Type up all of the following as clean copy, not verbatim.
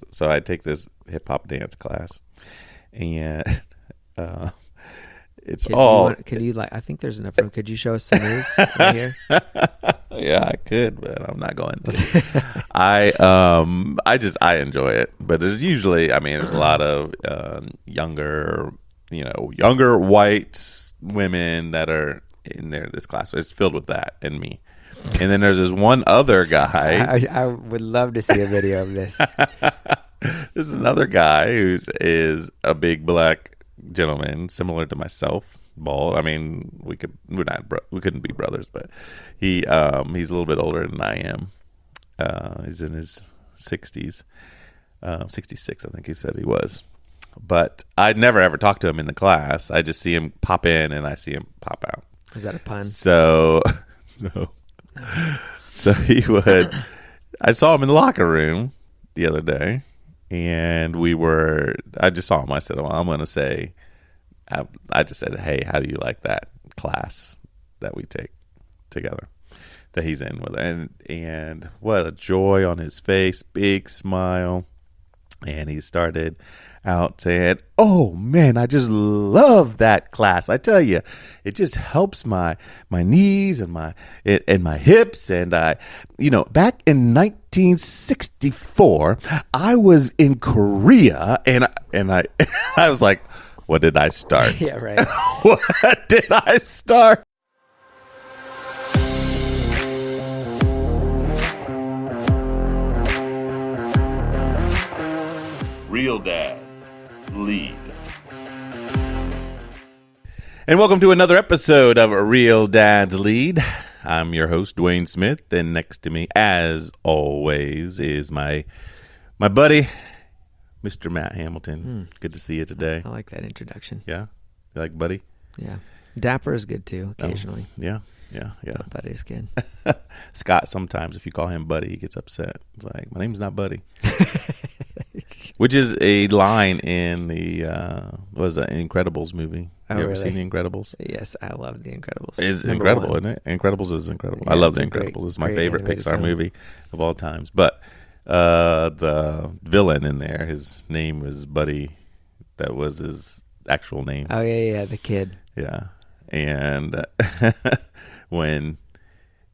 class. So I take this hip hop dance class, and it's all. Could you I think there's enough room. Could you show us some moves right here? Yeah, I could, but I'm not going to. I enjoy it, but there's usually, there's a lot of younger white women that are in there. This class it's filled with that and me, and then there's this one other guy. I would love to see a video of this. There's another guy is a big black gentleman, similar to myself. Bald. We couldn't be brothers, but he's a little bit older than I am. He's in his 60s, 66, I think he said he was. But I'd never ever talked to him in the class. I just see him pop in and I see him pop out. Is that a pun? So no. So he would. I saw him in the locker room the other day, and I just saw him. I said, "Well, I'm going to say." I just said, "Hey, how do you like that class that we take together that he's in with?" And what a joy on his face, big smile. And he started out saying, "Oh man, I just love that class. I tell you, it just helps my knees and my hips. And back in 1964, I was in Korea, and I I was like." What did I start? Yeah, right. What did I start? Real Dads Lead. And welcome to another episode of Real Dads Lead. I'm your host, Dwayne Smith, and next to me, as always, is my buddy, Mr. Matt Hamilton. Good to see you today. I like that introduction. Yeah? You like buddy? Yeah. Dapper is good too, occasionally. Yeah. But buddy's good. Scott, sometimes if you call him buddy, he gets upset. He's like, my name's not buddy. Which is a line in the Incredibles movie. Oh, you ever really? seen The Incredibles? Yes, I love The Incredibles. It's incredible, isn't it? Incredibles is incredible. Yeah, I love The it's a Incredibles. It's my great favorite animated Pixar film. movie of all times. But the villain in there, his name was Buddy. That was his actual name. Oh, yeah, the kid. Yeah. And when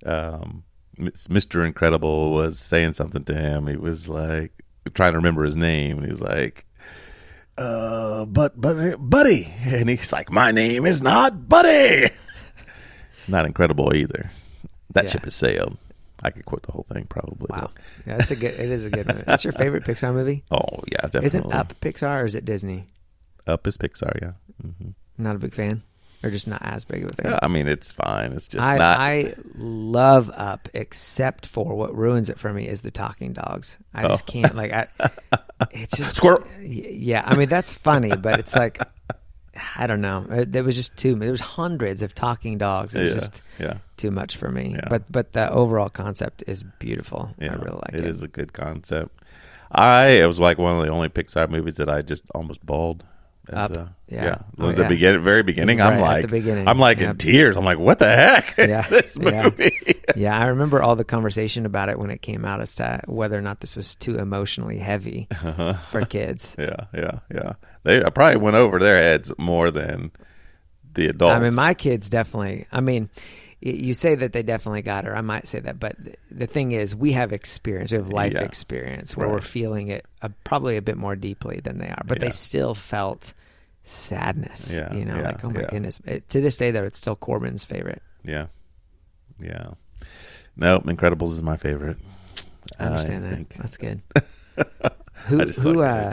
Mr. Incredible was saying something to him, he was like trying to remember his name, and he was like, Buddy. And he's like, my name is not Buddy. It's not Incredible either. That ship has sailed. I could quote the whole thing probably. Wow. Yeah, it is a good movie. That's your favorite Pixar movie? Oh, yeah, definitely. Isn't Up Pixar or is it Disney? Up is Pixar, yeah. Mm-hmm. Not a big fan? Or just not as big of a fan? Yeah, it's fine. It's just I love Up, except for what ruins it for me is the talking dogs. I just can't. It's just Squirrel. Yeah, that's funny, but it's like, I don't know. There was just there was hundreds of talking dogs. It was just too much for me. Yeah. But the overall concept is beautiful. Yeah, I really like it. It is a good concept. It was like one of the only Pixar movies that I just almost bawled. Up. The very beginning, Right, the beginning. I'm like in tears. I'm like, what the heck is this movie? Yeah, I remember all the conversation about it when it came out as to whether or not this was too emotionally heavy for kids. Yeah. They probably went over their heads more than the adults. My kids definitely. You say that they definitely got her. I might say that, but the thing is, we have experience. We have life experience where we're feeling it probably a bit more deeply than they are. But they still felt sadness. Like, oh my goodness. To this day, though, it's still Corbin's favorite. Yeah. No, Incredibles is my favorite. I understand that. That's good. I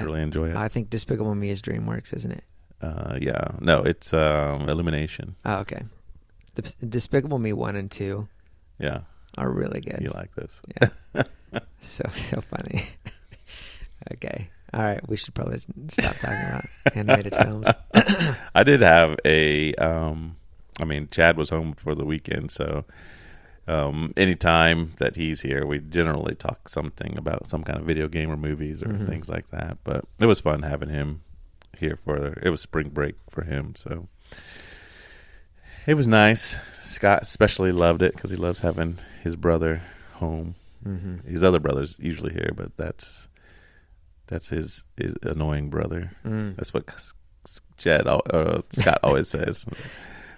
really enjoy it. I think Despicable Me is DreamWorks, isn't it? Yeah. No, it's Illumination. Oh, okay. Despicable Me 1 and 2 are really good. You like this. Yeah. So funny. Okay. All right. We should probably stop talking about animated films. I did have Chad was home for the weekend, so anytime that he's here, we generally talk something about some kind of video game or movies or things like that. But it was fun having him here it was spring break for him, so it was nice. Scott especially loved it because he loves having his brother home. Mm-hmm. His other brother's usually here, but that's That's his annoying brother. That's what Scott always says.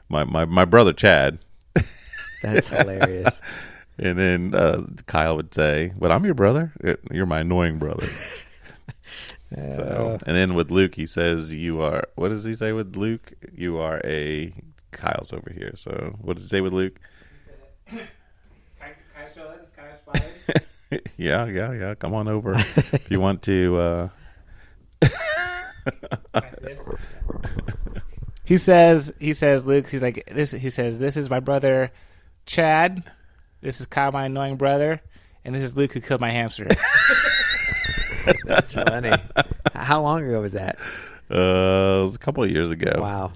My brother Chad. That's hilarious. And then Kyle would say, "But I'm your brother. You're my annoying brother." So, and then with Luke, he says, "You are." What does he say with Luke? You are a. Kyle's over here. So what does he say with Luke? Yeah. Come on over if you want to. He says, Luke. He's like this. He says, "This is my brother, Chad. This is Kyle, my annoying brother, and this is Luke who killed my hamster." That's funny. How long ago was that? It was a couple of years ago. Wow.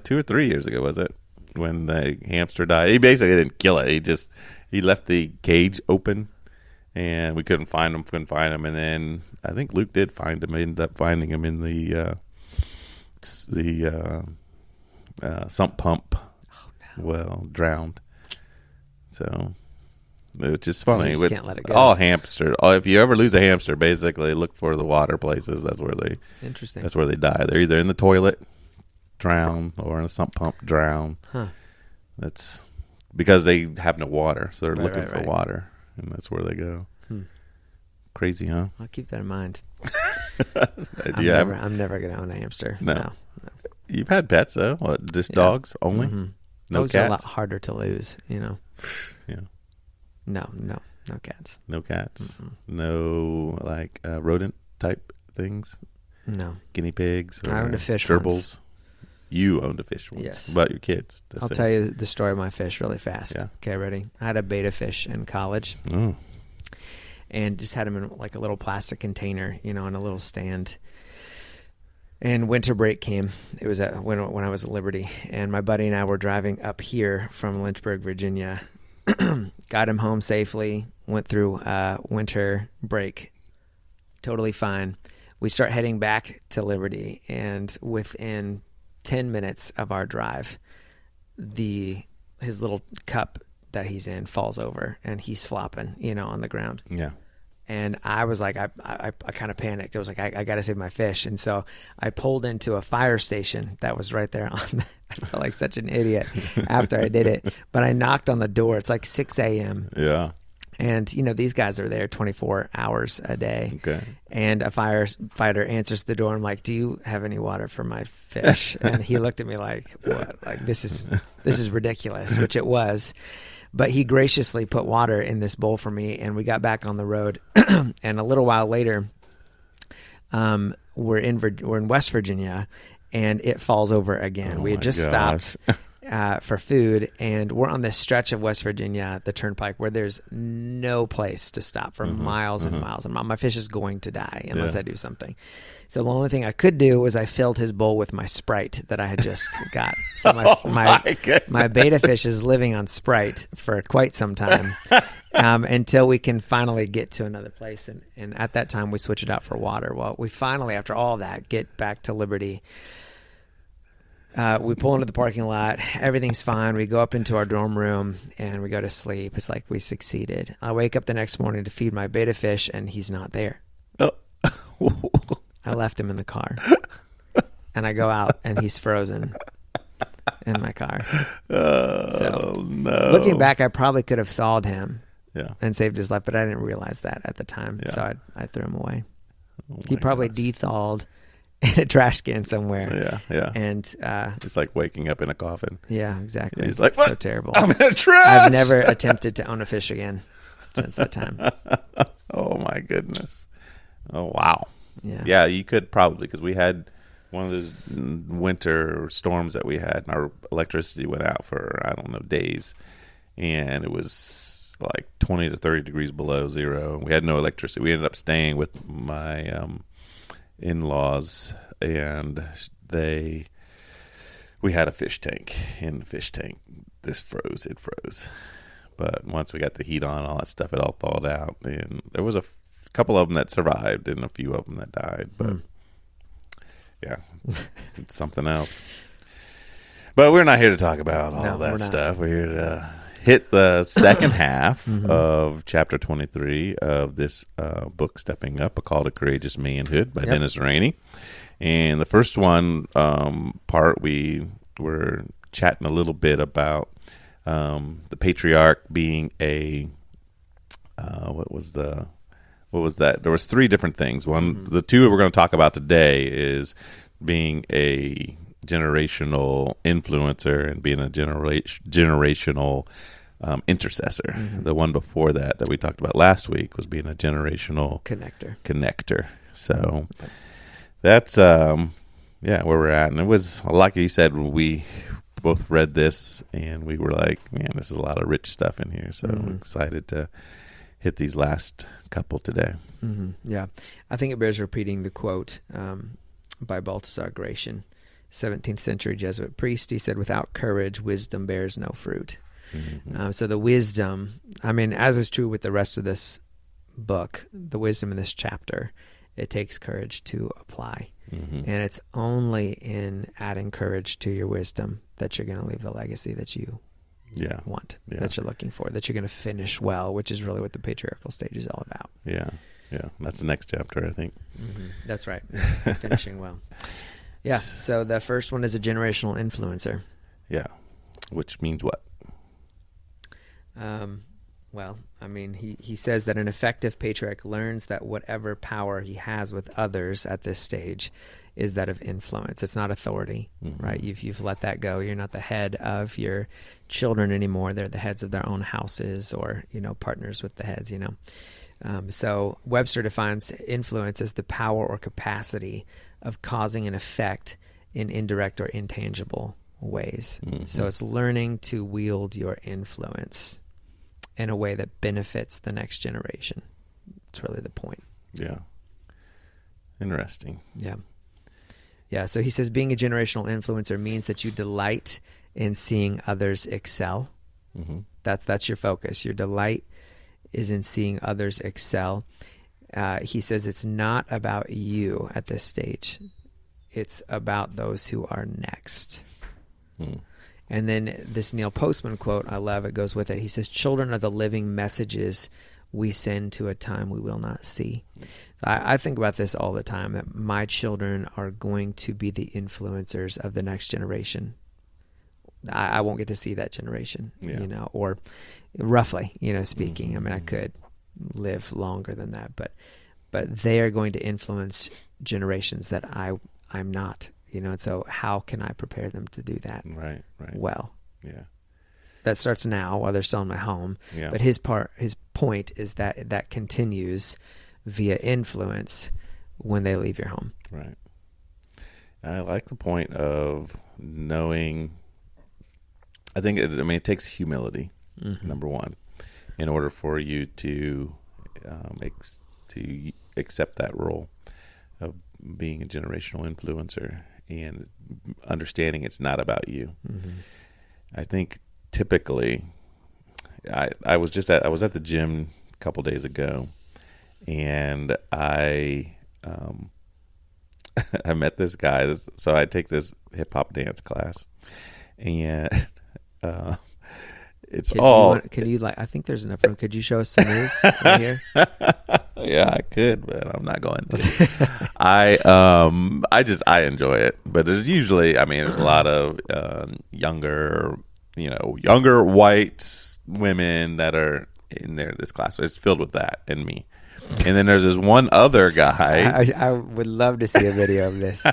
2 or 3 years ago, was it? When the hamster died. He basically didn't kill it. He left the cage open, and we couldn't find him. And then I think Luke did find him. Ended up finding him in the sump pump. Oh, no. Well, drowned. So, which is funny. You can't let it go. All hamsters. If you ever lose a hamster, basically look for the water places. That's where they. Interesting. That's where they die. They're either in the toilet, drown, or in a sump pump, drown. Huh. That's because they have no water, so they're looking for right. water, and that's where they go. Crazy, huh? I'll keep that in mind. I'm never going to own a hamster. No. You've had pets though. What? Just dogs only? Mm-hmm. No Dogs cats. are a lot harder to lose. Yeah. No cats. No cats. Mm-mm. No rodent type things. No. Guinea pigs. I owned a fish gerbils. once. You owned a fish once. Yes. About your kids. I'll tell you the story of my fish really fast. Yeah. Okay, ready? I had a betta fish in college. Oh. And just had him in like a little plastic container, in a little stand. And winter break came. It was when I was at Liberty. And my buddy and I were driving up here from Lynchburg, Virginia. Got him home safely. Went through winter break. Totally fine. We start heading back to Liberty. And within 10 minutes of our drive, his little cup that he's in falls over. And he's flopping, on the ground. Yeah. And I was like, I kind of panicked. I was like, I got to save my fish. And so I pulled into a fire station that was right there on I felt like such an idiot after I did it. But I knocked on the door. It's like 6 a.m. Yeah. And, these guys are there 24 hours a day. Okay. And a firefighter answers the door. I'm like, do you have any water for my fish? And he looked at me like, what? Like, this is ridiculous, which it was. But he graciously put water in this bowl for me, and we got back on the road. And a little while later, we're in West Virginia, and it falls over again. We had just stopped for food, and we're on this stretch of West Virginia, the turnpike, where there's no place to stop for miles and miles. And my fish is going to die unless I do something. So the only thing I could do was I filled his bowl with my Sprite that I had just got. So my betta fish is living on Sprite for quite some time until we can finally get to another place. And at that time, we switch it out for water. Well, we finally, after all that, get back to Liberty. We pull into the parking lot. Everything's fine. We go up into our dorm room, and we go to sleep. It's like we succeeded. I wake up the next morning to feed my betta fish, and he's not there. Oh. I left him in the car, and I go out, and he's frozen in my car. So, no. Looking back, I probably could have thawed him and saved his life, but I didn't realize that at the time, so I threw him away. He probably de-thawed in a trash can somewhere. Yeah. And it's like waking up in a coffin. Yeah, exactly. He's like, what? So terrible. I'm in a trash. I've never attempted to own a fish again since that time. Oh, my goodness. Oh, wow. Yeah, you could probably, because we had one of those winter storms that we had, and our electricity went out for, I don't know, days, and it was like 20 to 30 degrees below zero. We had no electricity. We ended up staying with my in-laws, and we had a fish tank. In the fish tank, it froze. But once we got the heat on, all that stuff, it all thawed out, and there was a couple of them that survived and a few of them that died, but it's something else. But we're not here to talk about all that stuff. We're hit the second half of chapter 23 of this book, Stepping Up, A Call to Courageous Manhood by Dennis Rainey. And the first one part, we were chatting a little bit about the patriarch being a what was that? There was three different things. One, the two we're going to talk about today is being a generational influencer and being a generational intercessor. The one before that we talked about last week was being a generational connector. So that's where we're at. And it was, like you said, we both read this and we were like, man, this is a lot of rich stuff in here. So I'm excited to hit these last couple today. Yeah. I think it bears repeating the quote by Balthasar Gracian, 17th century Jesuit priest. He said, without courage, wisdom bears no fruit. So the wisdom, I mean, as is true with the rest of this book, the wisdom in this chapter, it takes courage to apply. And it's only in adding courage to your wisdom that you're going to leave the legacy that you want, that you're looking for, that you're going to finish well, which is really what the patriarchal stage is all about. Yeah. That's the next chapter, I think. That's right. Finishing well. Yeah. So the first one is a generational influencer. Yeah. Which means what? Well, I mean, he says that an effective patriarch learns that whatever power he has with others at this stage is that of influence. It's not authority, right? You've let that go. You're not the head of your children anymore. They're the heads of their own houses, or, partners with the heads, So Webster defines influence as the power or capacity of causing an effect in indirect or intangible ways. So it's learning to wield your influence in a way that benefits the next generation. It's really the point. Yeah. Interesting. Yeah. So he says being a generational influencer means that you delight in seeing others excel. That's your focus. Your delight is in seeing others excel. He says it's not about you at this stage. It's about those who are next. And then this Neil Postman quote, I love it, goes with it. He says, children are the living messages we send to a time we will not see. So I think about this all the time, that my children are going to be the influencers of the next generation. I won't get to see that generation, or roughly, speaking. I mean, I could live longer than that, but they are going to influence generations that I'm not. And so how can I prepare them to do that well? Yeah. That starts now while they're still in my home. Yeah. But his point is that continues via influence when they leave your home. Right. I like the point of knowing, it takes humility, number one, in order for you to accept that role of being a generational influencer. And understanding it's not about you. I think typically, I was at the gym a couple days ago, and I met this guy. So I take this hip hop dance class, and I think there's enough room. Could you show us some moves right here? Yeah, I could, but I'm not going to. I enjoy it, but there's usually, there's a lot of younger white women that are in there. This class, it's filled with that and me. And then there's this one other guy. I would love to see a video of this.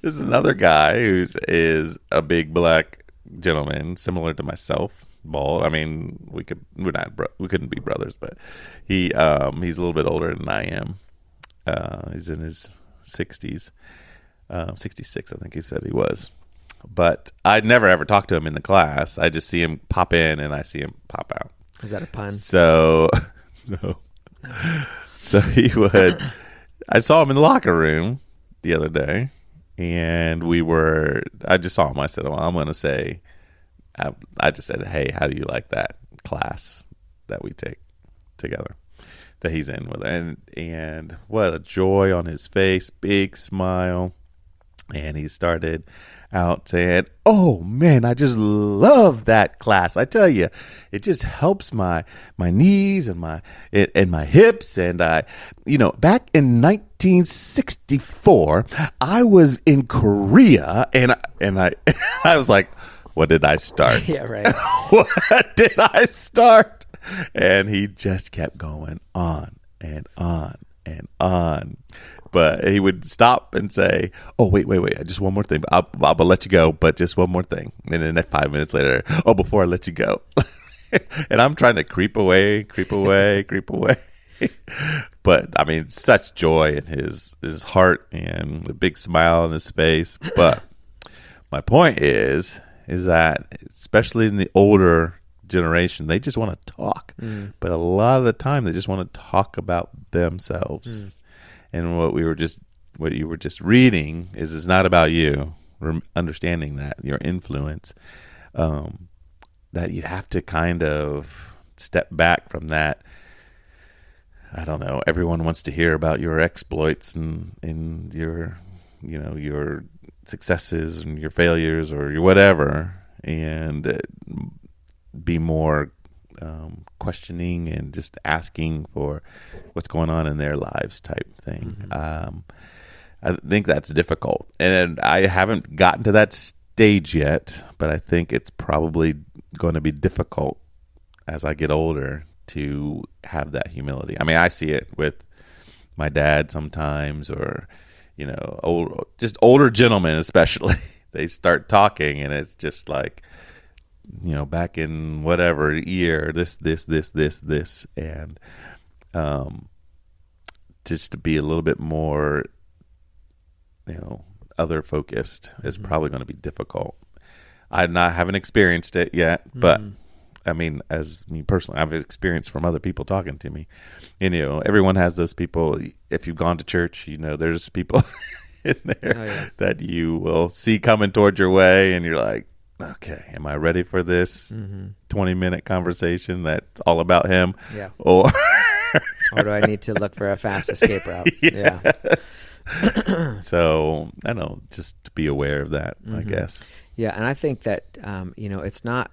There's another guy is a big black gentleman, similar to myself. Bald. We couldn't be brothers, but he's a little bit older than I am. He's in his 60s, 66, I think he said he was. But I'd never ever talked to him in the class. I just see him pop in and I see him pop out. Is that a pun? So no. So I saw him in the locker room the other day, and I just saw him. I said, well, I'm going to say. I just said, hey, how do you like that class that we take together, that he's in with? And what a joy on his face, big smile. And he started out saying, "Oh man, I just love that class. I tell you, it just helps my knees and my hips." And back in 1964, I was in Korea, and I I was like, "What did I start? Yeah, right. What did I start?" And he just kept going on and on and on. But he would stop and say, "Oh, wait, just one more thing. I'll let you go, but just one more thing." And then 5 minutes later, "Oh, before I let you go." And I'm trying to creep away. But, I mean, such joy in his heart and the big smile on his face. But my point is that, especially in the older generation, they just want to talk. But a lot of the time, they just want to talk about themselves. And what you were just reading is not about you. Understanding that your influence, that you have to kind of step back from that. I don't know. Everyone wants to hear about your exploits and your successes and your failures or your whatever, and be more questioning and just asking for what's going on in their lives type thing. I think that's difficult, and I haven't gotten to that stage yet, but I think it's probably going to be difficult as I get older to have that humility. I mean, I see it with my dad sometimes, or older gentlemen especially. They start talking and it's just like, back in whatever year, this, and just to be a little bit more, other focused is probably going to be difficult. Haven't experienced it yet, but I mean, as me personally, I've experienced from other people talking to me. Everyone has those people. If you've gone to church, there's people in there that you will see coming towards your way, and you're like, okay, am I ready for this 20-minute conversation that's all about him? Yeah. Or do I need to look for a fast escape route? Yes. So, I don't know, just to be aware of that, I guess. Yeah, and I think that, it's not,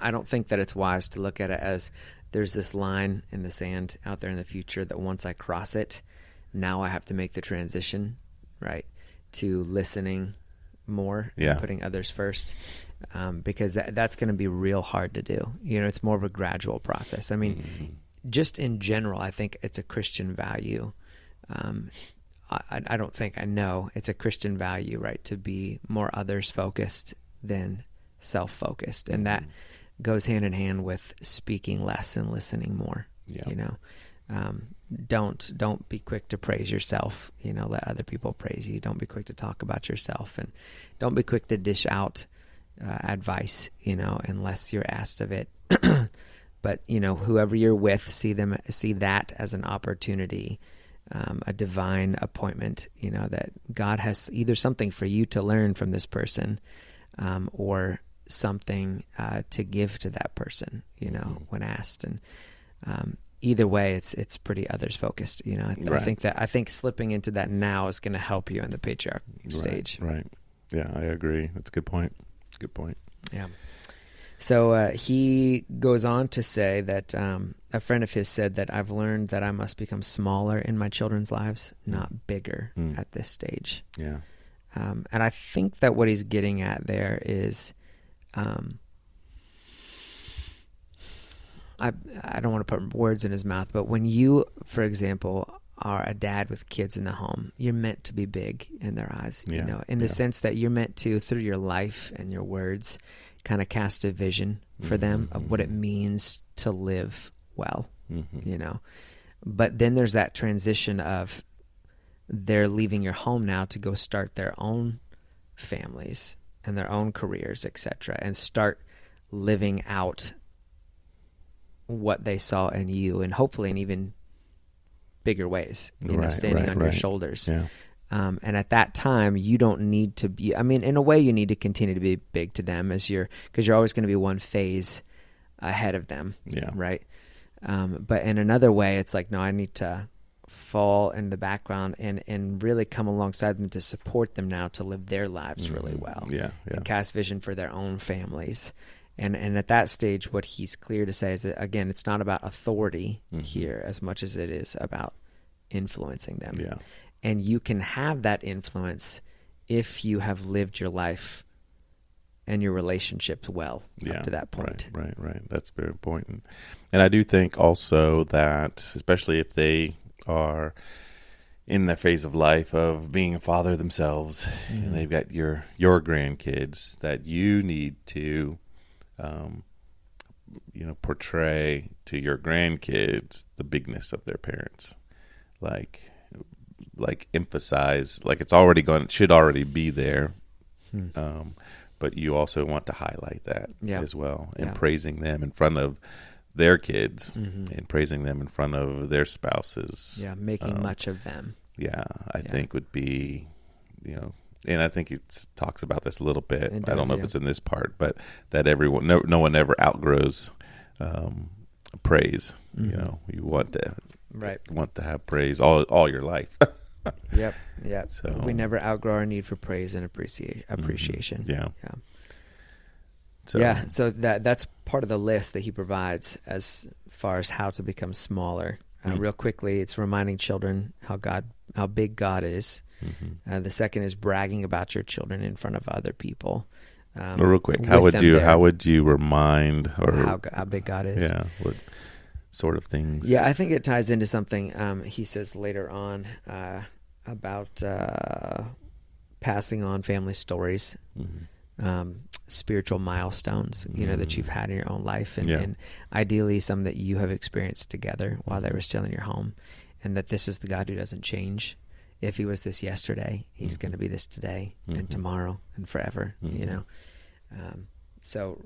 I don't think that it's wise to look at it as there's this line in the sand out there in the future that once I cross it, now I have to make the transition, right, to listening more, putting others first, because that's going to be real hard to do. It's more of a gradual process. I mean, just in general, I think it's a Christian value. I don't think, I know it's a Christian value, right, to be more others focused than self-focused, and that goes hand in hand with speaking less and listening more. Don't be quick to praise yourself. Let other people praise you. Don't be quick to talk about yourself, and don't be quick to dish out advice, unless you're asked of it. But whoever you're with, see that as an opportunity, a divine appointment. That God has either something for you to learn from this person, or something to give to that person. When asked, and either way, it's pretty others focused. I think slipping into that now is going to help you in the patriarch stage. Right. Yeah, I agree. That's a good point. Good point. Yeah. So he goes on to say that a friend of his said that I've learned that I must become smaller in my children's lives, not bigger at this stage. Yeah. And I think that what he's getting at there is, I don't want to put words in his mouth, but when you, for example, are a dad with kids in the home, you're meant to be big in their eyes, in the sense that you're meant to, through your life and your words, kind of cast a vision for them of what it means to live well, But then there's that transition of they're leaving your home now to go start their own families and their own careers, etc., and start living out what they saw in you, and hopefully in even bigger ways, standing on your shoulders. Yeah. And at that time, you don't need to be, in a way, you need to continue to be big to them because you're always going to be one phase ahead of them. Yeah. Right. But in another way, it's like, no, I need to fall in the background and really come alongside them to support them now to live their lives really well. And cast vision for their own families. And at that stage, what he's clear to say is that, again, it's not about authority here as much as it is about influencing them. And you can have that influence if you have lived your life and your relationships well up to that point. Right. That's very important. And I do think also that, especially if they are in the phase of life of being a father themselves, and they've got your grandkids, that you need to, portray to your grandkids the bigness of their parents, like emphasize, like it should already be there. But you also want to highlight that as well, and praising them in front of their kids and praising them in front of their spouses. Making much of them. I think would be, and I think it talks about this a little bit. I don't know if it's in this part, but that no one ever outgrows praise. You want to have praise all your life. So we never outgrow our need for praise and appreciation. So that's part of the list that he provides as far as how to become smaller. Real quickly, it's reminding children how big God is. The second is bragging about your children in front of other people. Real quick, how would you remind or how big God is? What sort of things? I think it ties into something he says later on about passing on family stories, spiritual milestones, that you've had in your own life, and ideally some that you have experienced together while they were still in your home, and that this is the God who doesn't change. If he was this yesterday, he's going to be this today and tomorrow and forever, So,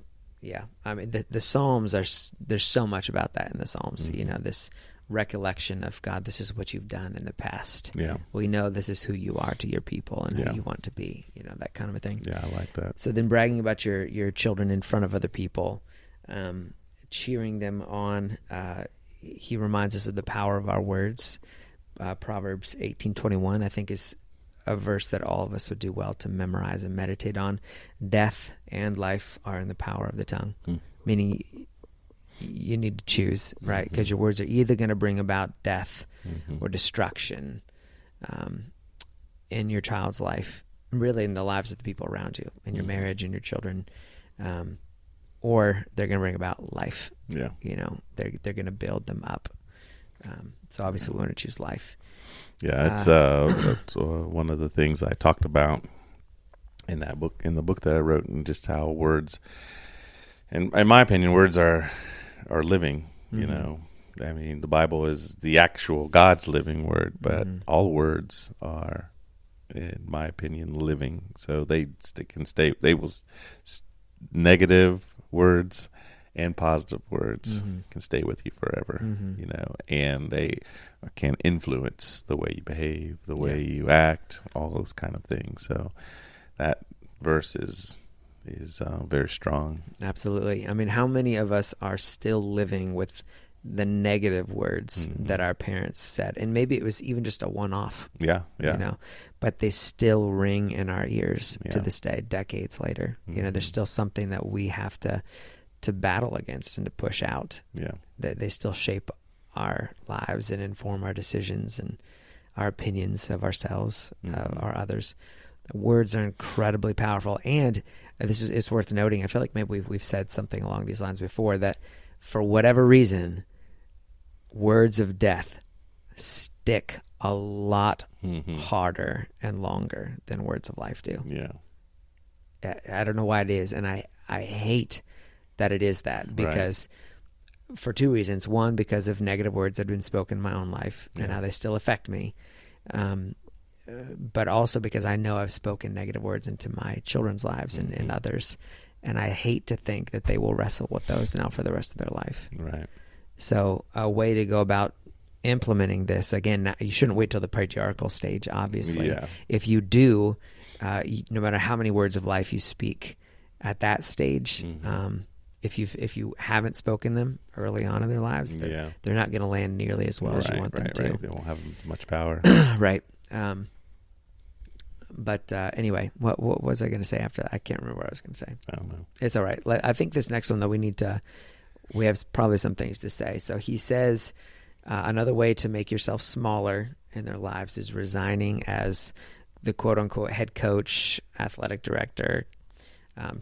I mean, the Psalms there's so much about that in the Psalms, this recollection of God, this is what you've done in the past. We know this is who you are to your people and who you want to be, that kind of a thing. I like that. So then bragging about your children in front of other people, cheering them on. He reminds us of the power of our words. Proverbs 18:21, I think, is a verse that all of us would do well to memorize and meditate on. Death and life are in the power of the tongue, meaning you need to choose, right? Because your words are either going to bring about death or destruction in your child's life, really in the lives of the people around you, in your marriage and your children, or they're going to bring about life. They're going to build them up. So obviously we want to choose life. It's that's one of the things I talked about in that book, in the book that I wrote, and just how words, and in my opinion, words are living. I mean, the Bible is the actual God's living word, but all words are, in my opinion, living. So they will negative words and positive words can stay with you forever, and they can influence the way you behave, the way you act, all those kind of things. So that verse is very strong. Absolutely. I mean, how many of us are still living with the negative words that our parents said? And maybe it was even just a one-off. But they still ring in our ears to this day, decades later. There's still something that we have to battle against and to push out. That they still shape our lives and inform our decisions and our opinions of ourselves or others. Words are incredibly powerful, and it's worth noting. I feel like maybe we've said something along these lines before, that for whatever reason, words of death stick a lot harder and longer than words of life do. I don't know why it is, and I hate that it is that, because for two reasons. One, because of negative words that have been spoken in my own life and how they still affect me. But also because I know I've spoken negative words into my children's lives and others. And I hate to think that they will wrestle with those now for the rest of their life. Right. So a way to go about implementing this, again, you shouldn't wait till the patriarchal stage, obviously. If you do, no matter how many words of life you speak at that stage, if you haven't spoken them early on in their lives, they're not going to land nearly as well as you want them to. Right. They won't have much power. Right. But anyway, what was I going to say after that? I can't remember what I was going to say. I don't know. It's all right. I think this next one, though, we have probably some things to say. So he says another way to make yourself smaller in their lives is resigning as the quote-unquote head coach, athletic director,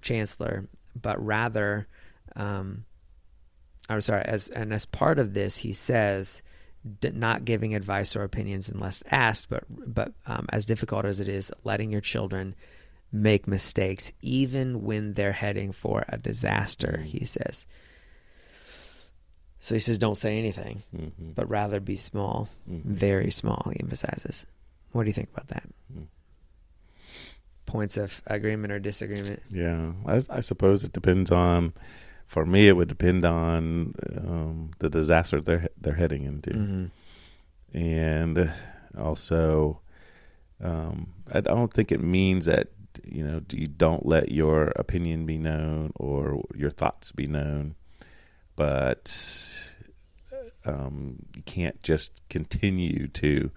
chancellor, but rather, as part of this, he says, not giving advice or opinions unless asked, but as difficult as it is, letting your children make mistakes, even when they're heading for a disaster, he says. So he says, don't say anything, but rather be small, very small, he emphasizes. What do you think about that? Points of agreement or disagreement? Yeah, I suppose it depends on, for me, it would depend on the disaster they're heading into. And also, I don't think it means that, you don't let your opinion be known or your thoughts be known, but you can't just continue to,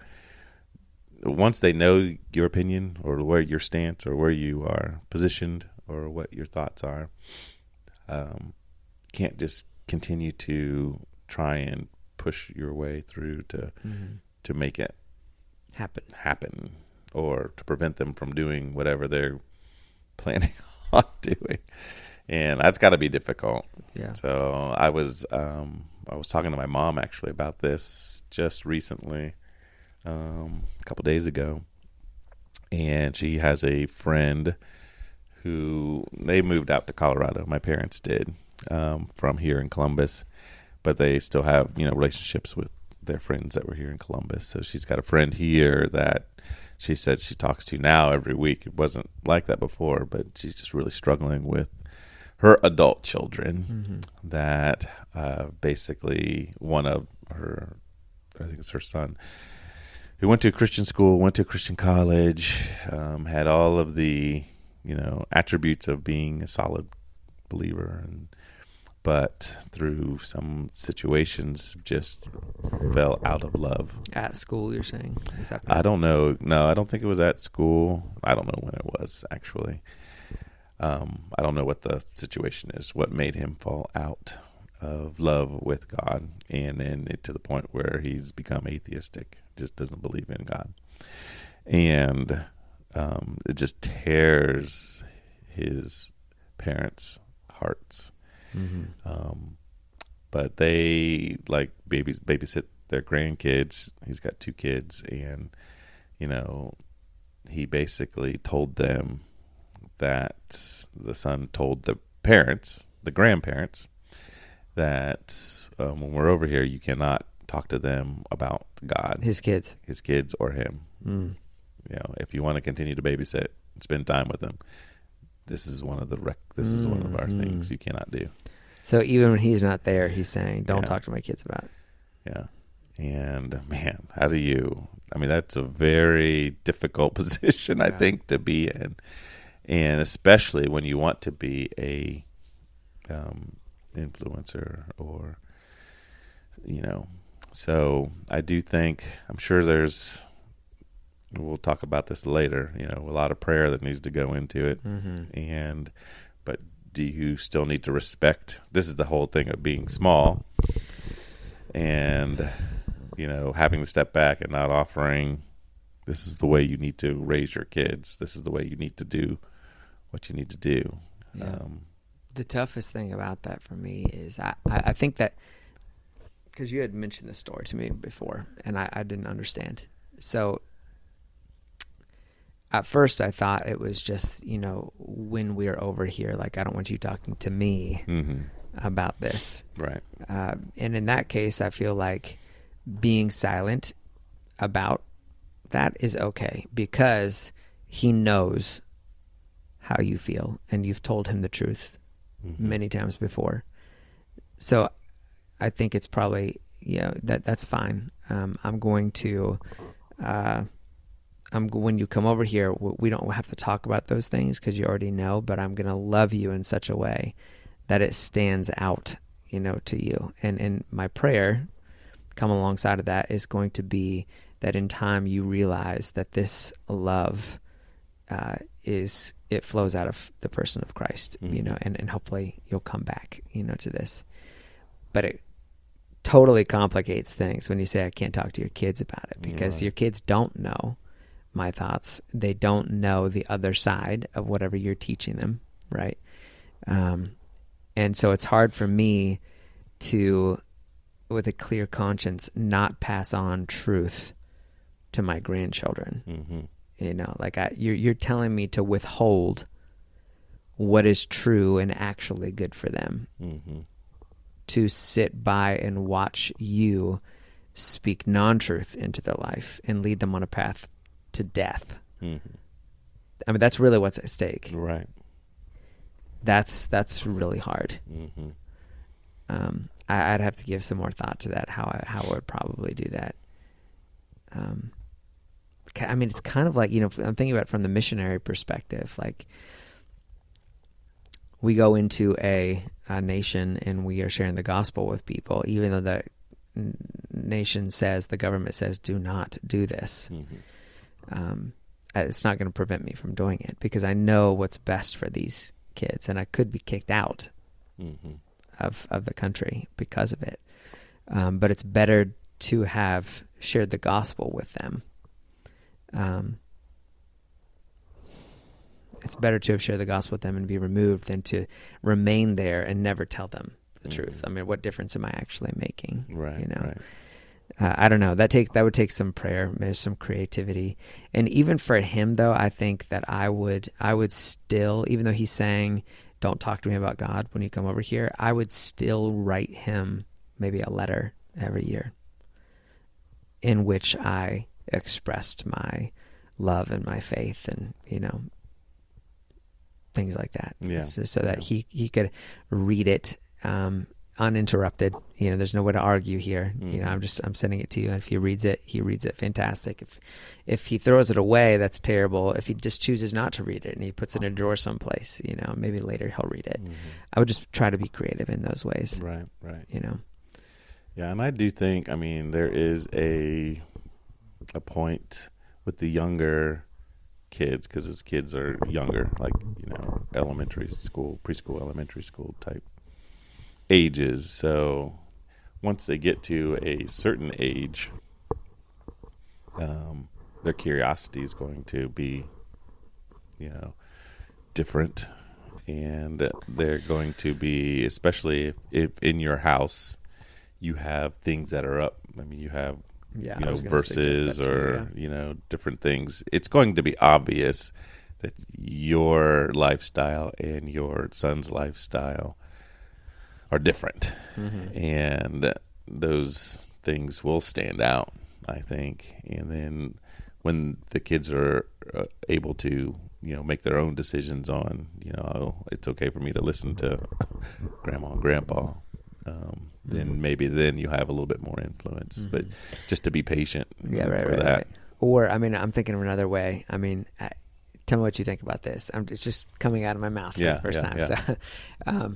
once they know your opinion or where your stance or where you are positioned or what your thoughts are, can't just continue to try and push your way through to make it happen or to prevent them from doing whatever they're planning on doing. And that's got to be difficult. Yeah. So I was talking to my mom actually about this just recently, a couple days ago, and she has a friend who they moved out to Colorado. My parents did, from here in Columbus, but they still have relationships with their friends that were here in Columbus. So she's got a friend here that she said she talks to now every week. It wasn't like that before, but she's just really struggling with her adult children. That basically one of her, I think it's her son, who went to a Christian school, went to a Christian college, had all of the attributes of being a solid believer, but through some situations just fell out of love. At school, you're saying? Is that I don't know. No, I don't think it was at school. I don't know when it was, actually. I don't know what the situation is, what made him fall out of love with God, and then to the point where he's become atheistic, just doesn't believe in God. And it just tears his parents' hearts. But they babysit their grandkids. He's got 2 kids, and he basically told them that the son told the grandparents, that when we're over here, you cannot talk to them about God. His kids or him. If you want to continue to babysit and spend time with them, this is one of our things you cannot do. So even when he's not there, he's saying, don't talk to my kids about it. Yeah. And man, how do you, that's a very difficult position, I think, to be in. And especially when you want to be a influencer or, so I do think, I'm sure we'll talk about this later, a lot of prayer that needs to go into it. But do you still need to respect? This is the whole thing of being small and, having to step back and not offering, this is the way you need to raise your kids. This is the way you need to do what you need to do. Yeah. The toughest thing about that for me is I think that, because you had mentioned this story to me before and I didn't understand. So at first I thought it was just, when we're over here, like, I don't want you talking to me about this. Right. And in that case, I feel like being silent about that is okay because he knows how you feel and you've told him the truth many times before. So I think it's probably, that's fine. I'm going to, when you come over here, we don't have to talk about those things because you already know, but I'm going to love you in such a way that it stands out, to you. And my prayer, come alongside of that, is going to be that in time you realize that this love it flows out of the person of Christ, and hopefully you'll come back, to this. But it totally complicates things when you say, I can't talk to your kids about it, because your kids don't know my thoughts. They don't know the other side of whatever you're teaching them, right? And so it's hard for me to, with a clear conscience, not pass on truth to my grandchildren. You're telling me to withhold what is true and actually good for them. To sit by and watch you speak non-truth into their life and lead them on a path to death. I mean, that's really what's at stake. Right. That's really hard. I'd have to give some more thought to that, how I would probably do that. I mean, it's kind of like, I'm thinking about it from the missionary perspective. Like, we go into a nation and we are sharing the gospel with people, even though the nation says, the government says, do not do this. It's not going to prevent me from doing it, because I know what's best for these kids, and I could be kicked out of the country because of it. But it's better to have shared the gospel with them. It's better to have shared the gospel with them and be removed than to remain there and never tell them the truth. I mean, what difference am I actually making? Right. Right. I don't know. That would take some prayer, maybe some creativity. And even for him, though, I think that I would still, even though he's saying, don't talk to me about God when you come over here, I would still write him maybe a letter every year in which I expressed my love and my faith and, things like that. Yeah. So that he could read it uninterrupted. There's no way to argue here. I'm sending it to you, and if he reads it fantastic. If he throws it away, that's terrible. If he just chooses not to read it and he puts it in a drawer someplace, maybe later he'll read it. I would just try to be creative in those ways. Right. Yeah, and I do think, there is a point with the younger kids, because his kids are younger, like, elementary school, preschool, elementary school type ages. So once they get to a certain age, their curiosity is going to be, different. And they're going to be, especially if in your house you have things that are up. You have verses or, different things. It's going to be obvious that your lifestyle and your son's lifestyle are different. And those things will stand out, I think. And then when the kids are able to, make their own decisions on, it's okay for me to listen to grandma and grandpa, then maybe then you have a little bit more influence. But just to be patient for that. Right. Or, I'm thinking of another way. Tell me what you think about this. It's just coming out of my mouth for the first time. Yeah. So,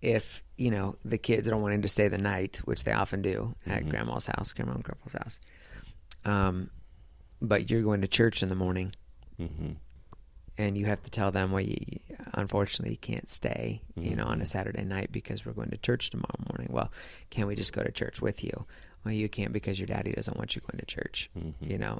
if, the kids are wanting to stay the night, which they often do at grandma's house, grandma and grandpa's house, but you're going to church in the morning, and you have to tell them, well, unfortunately, you can't stay, on a Saturday night because we're going to church tomorrow morning. Well, can we just go to church with you? Well, you can't because your daddy doesn't want you going to church,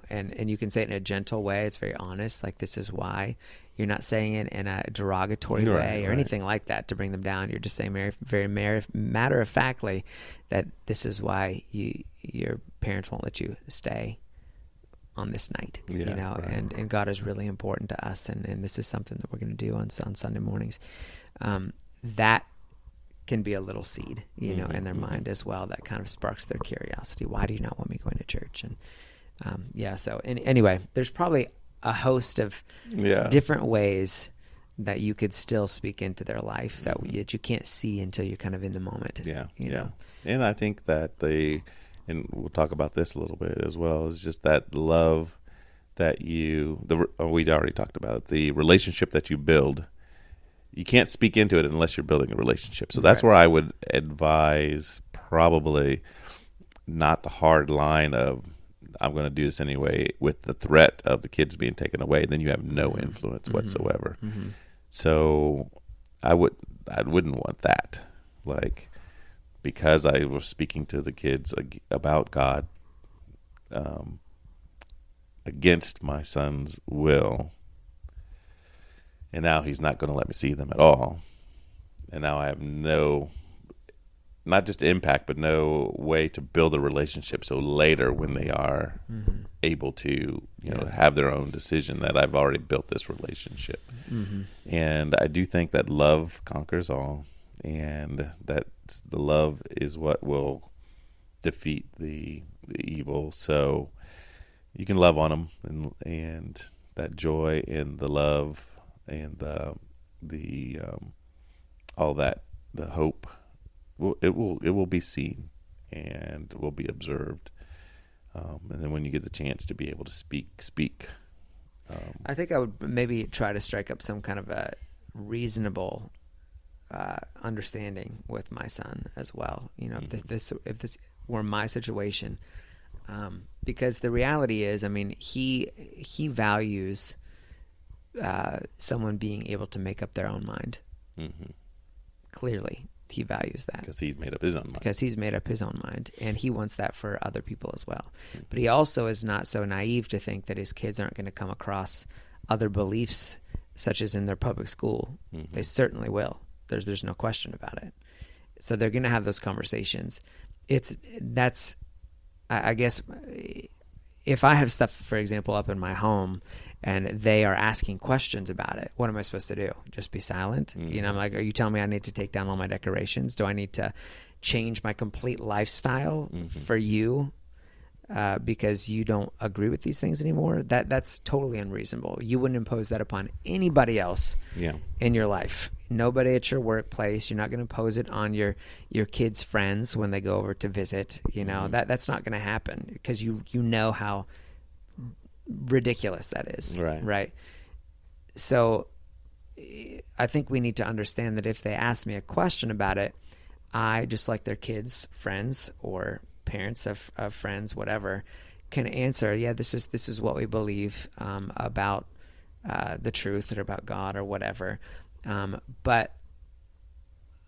and you can say it in a gentle way. It's very honest. Like, this is why. You're not saying it in a derogatory way or anything like that to bring them down. You're just saying very matter-of-factly that this is why your parents won't let you stay on this night, and God is really important to us, and this is something that we're going to do on Sunday mornings. That can be a little seed, in their mind as well, that kind of sparks their curiosity. Why do you not want me going to church? And so anyway, there's probably a host of different ways that you could still speak into their life that you can't see until you're kind of in the moment. Yeah. And I think that and we'll talk about this a little bit as well, is just that love that we already talked about it, the relationship that you build you can't speak into it unless you're building a relationship. So that's where I would advise probably not the hard line of I'm going to do this anyway with the threat of the kids being taken away. Then you have no influence whatsoever. So I wouldn't want that. Like, because I was speaking to the kids about God against my son's will, and now he's not going to let me see them at all. And now I have no, not just impact, but no way to build a relationship. So later when they are able to, have their own decision, that I've already built this relationship. And I do think that love conquers all, and that the love is what will defeat the evil. So you can love on them, and that joy and the love and the all that, the hope, it will be seen and will be observed. And then when you get the chance to be able to speak. I think I would maybe try to strike up some kind of a reasonable understanding with my son as well. If this were my situation, because the reality is, I mean, he values someone being able to make up their own mind. Clearly, he values that because he's made up his own mind. And he wants that for other people as well. But he also is not so naive to think that his kids aren't going to come across other beliefs, such as in their public school. They certainly will. There's no question about it. So they're going to have those conversations. I guess if I have stuff, for example, up in my home and they are asking questions about it, what am I supposed to do? Just be silent? I'm like, are you telling me I need to take down all my decorations? Do I need to change my complete lifestyle for you because you don't agree with these things anymore? That's totally unreasonable. You wouldn't impose that upon anybody else in your life. Nobody at your workplace. You're not going to impose it on your kids' friends when they go over to visit. That's not going to happen because you know how ridiculous that is. Right. So I think we need to understand that if they ask me a question about it, I, just like their kids' friends or parents of friends, whatever, can answer, this is what we believe about the truth or about God or whatever. But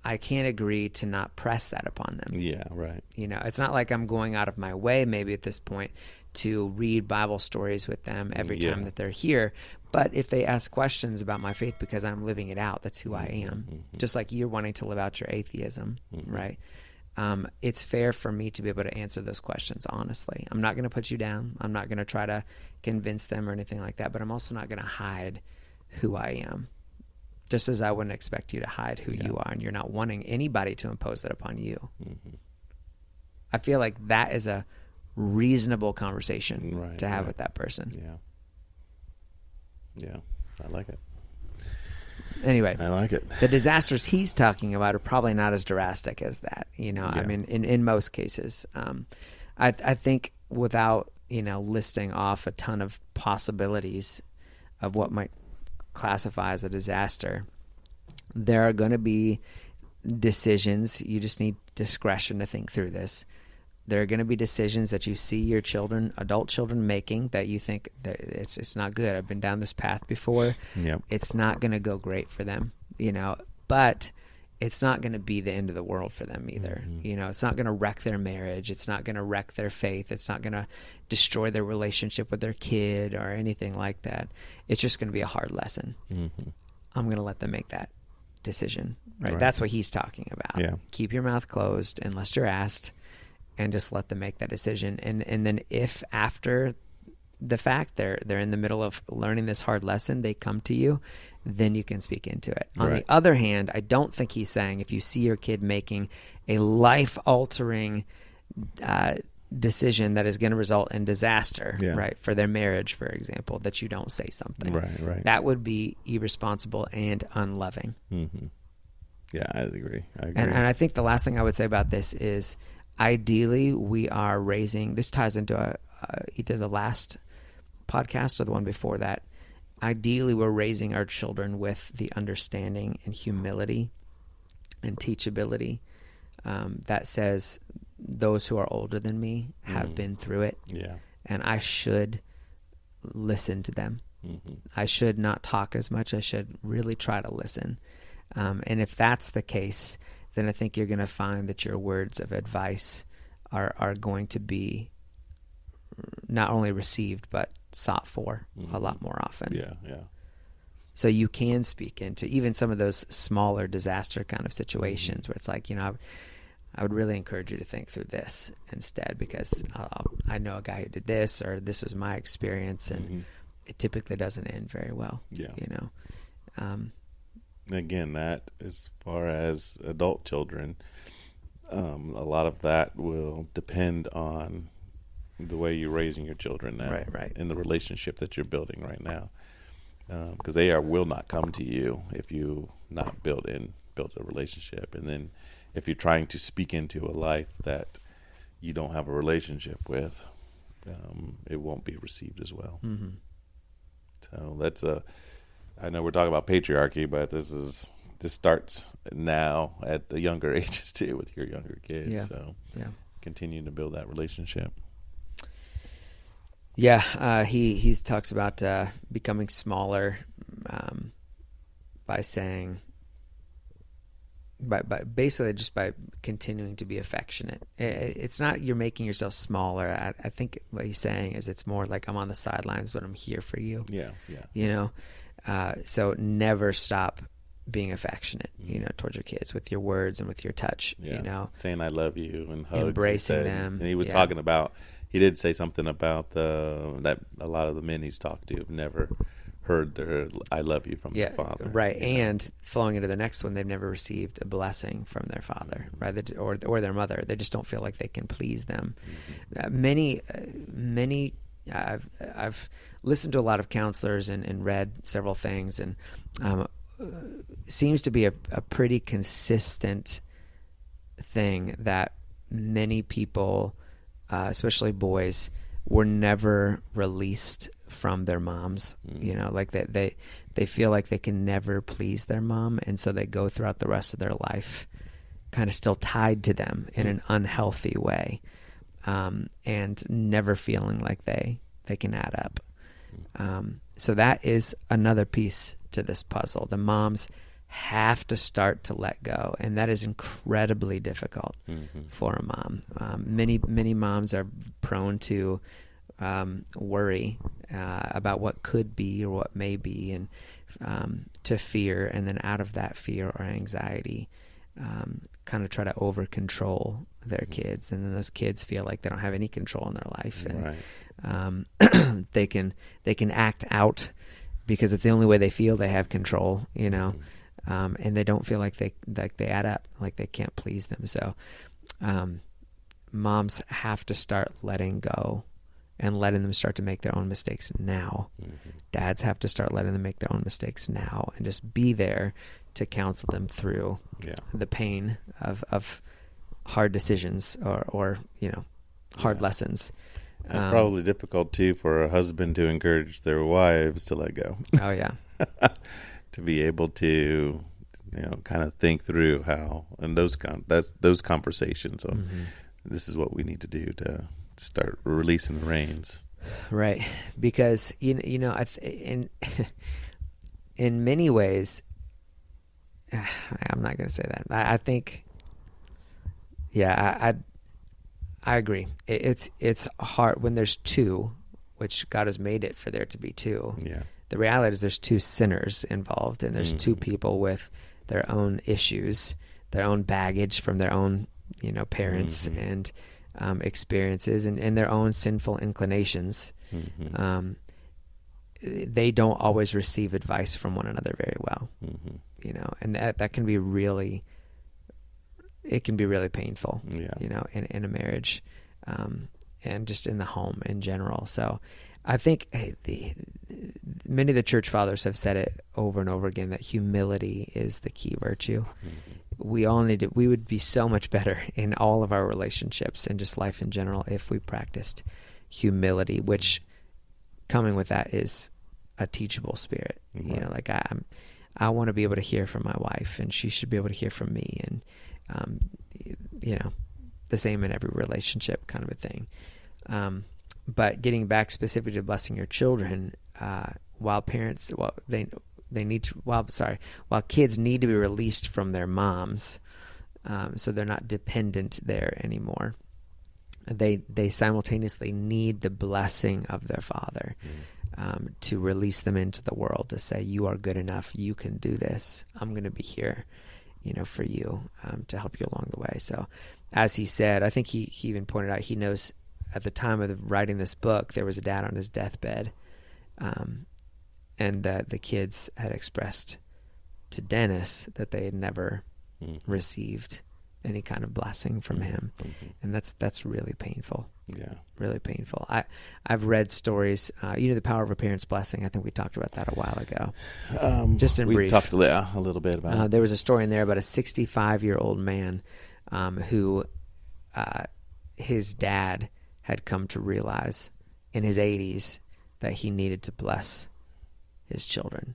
I can't agree to not press that upon them. Yeah, right. It's not like I'm going out of my way maybe at this point to read Bible stories with them every time that they're here. But if they ask questions about my faith because I'm living it out, that's who I am. Just like you're wanting to live out your atheism, right? It's fair for me to be able to answer those questions honestly. I'm not going to put you down. I'm not going to try to convince them or anything like that, but I'm also not going to hide who I am. Just as I wouldn't expect you to hide who you are, and you're not wanting anybody to impose that upon you. I feel like that is a reasonable conversation to have with that person. Yeah, I like it. Anyway, I like it. The disasters he's talking about are probably not as drastic as that. I mean, in most cases, I think without listing off a ton of possibilities of what might classify as a disaster, there are going to be decisions. You just need discretion to think through this. There are going to be decisions that you see your children, adult children, making that you think that it's not good. I've been down this path before. It's not going to go great for them, but it's not going to be the end of the world for them either. It's not going to wreck their marriage. It's not going to wreck their faith. It's not going to destroy their relationship with their kid or anything like that. It's just going to be a hard lesson. I'm going to let them make that decision. Right? That's what he's talking about. Keep your mouth closed unless you're asked, and just let them make that decision. And then if after the fact they're in the middle of learning this hard lesson, they come to you, then you can speak into it. On the other hand, I don't think he's saying if you see your kid making a life-altering decision that is going to result in disaster, right, for their marriage, for example, that you don't say something. Right. That would be irresponsible and unloving. Yeah, I agree. And I think the last thing I would say about this is, ideally, we are raising, this ties into either the last podcast or the one before that. ideally we're raising our children with the understanding and humility and teachability that says those who are older than me have been through it, and I should listen to them. I should not talk as much. I should really try to listen. And if that's the case, then I think you're going to find that your words of advice are going to be not only received, but sought for a lot more often. Yeah. So you can speak into even some of those smaller disaster kind of situations where it's like, I would really encourage you to think through this instead, because I know a guy who did this, or this was my experience, and it typically doesn't end very well. Yeah. Again, that as far as adult children, a lot of that will depend on the way you're raising your children now, right, in the relationship that you're building right now, because they will not come to you if you not built a relationship, and then if you're trying to speak into a life that you don't have a relationship with, it won't be received as well. So that's I know we're talking about patriarchy, but this starts now at the younger ages too, with your younger kids. Yeah. So continue to build that relationship. Yeah, he talks about becoming smaller by saying, but basically just by continuing to be affectionate. It's not you're making yourself smaller. I think what he's saying is it's more like I'm on the sidelines, but I'm here for you. Yeah. So never stop being affectionate, towards your kids with your words and with your touch. Saying I love you and hugs, embracing them. And he was talking about. He did say something about that a lot of the men he's talked to have never heard their "I love you" from their father. Right, and flowing into the next one, they've never received a blessing from their father, right, or their mother. They just don't feel like they can please them. Many. I've listened to a lot of counselors and read several things, and seems to be a pretty consistent thing that many people, especially boys, were never released from their moms. Like they feel like they can never please their mom, and so they go throughout the rest of their life kind of still tied to them in an unhealthy way, and never feeling like they can add up. So that is another piece to this puzzle. The moms have to start to let go, and that is incredibly difficult for a mom. Many moms are prone to worry about what could be or what may be, and to fear, and then out of that fear or anxiety, kind of try to over control their kids, and then those kids feel like they don't have any control in their life, and they can act out because it's the only way they feel they have control, and they don't feel like they add up, like they can't please them. So moms have to start letting go and letting them start to make their own mistakes now. Dads have to start letting them make their own mistakes now, and just be there to counsel them through the pain of hard decisions or hard lessons. It's probably difficult too for a husband to encourage their wives to let go. Oh yeah. To be able to, kind of think through how, and those conversations on this is what we need to do to start releasing the reins. Right, because in many ways, I'm not going to say that. I think, I agree. It's hard when there's two, which God has made it for there to be two. Yeah. The reality is there's two sinners involved, and there's two people with their own issues, their own baggage from their own, parents and experiences, and their own sinful inclinations. They don't always receive advice from one another very well, and that can be really, it can be really painful, in a marriage, and just in the home in general. So I think many of the church fathers have said it over and over again, that humility is the key virtue. We all need it. We would be so much better in all of our relationships and just life in general if we practiced humility, which coming with that is a teachable spirit. Right. You know, like I want to be able to hear from my wife, and she should be able to hear from me, and you know, the same in every relationship, kind of a thing. But getting back specifically to blessing your children, while kids need to be released from their moms, so they're not dependent there anymore. They simultaneously need the blessing of their father to release them into the world, to say, you are good enough, you can do this, I'm going to be here, you know, for you, to help you along the way. So as he said, I think he even pointed out, he knows at the time of writing this book, there was a dad on his deathbed, and that the kids had expressed to Dennis that they had never received any kind of blessing from him. And that's really painful. Yeah. Really painful. I've read stories, you know, The Power of a Parent's Blessing. I think we talked about that a while ago. Just in brief. We talked a little bit about it. There was a story in there about a 65-year-old man who his dad had come to realize in his 80s that he needed to bless his children,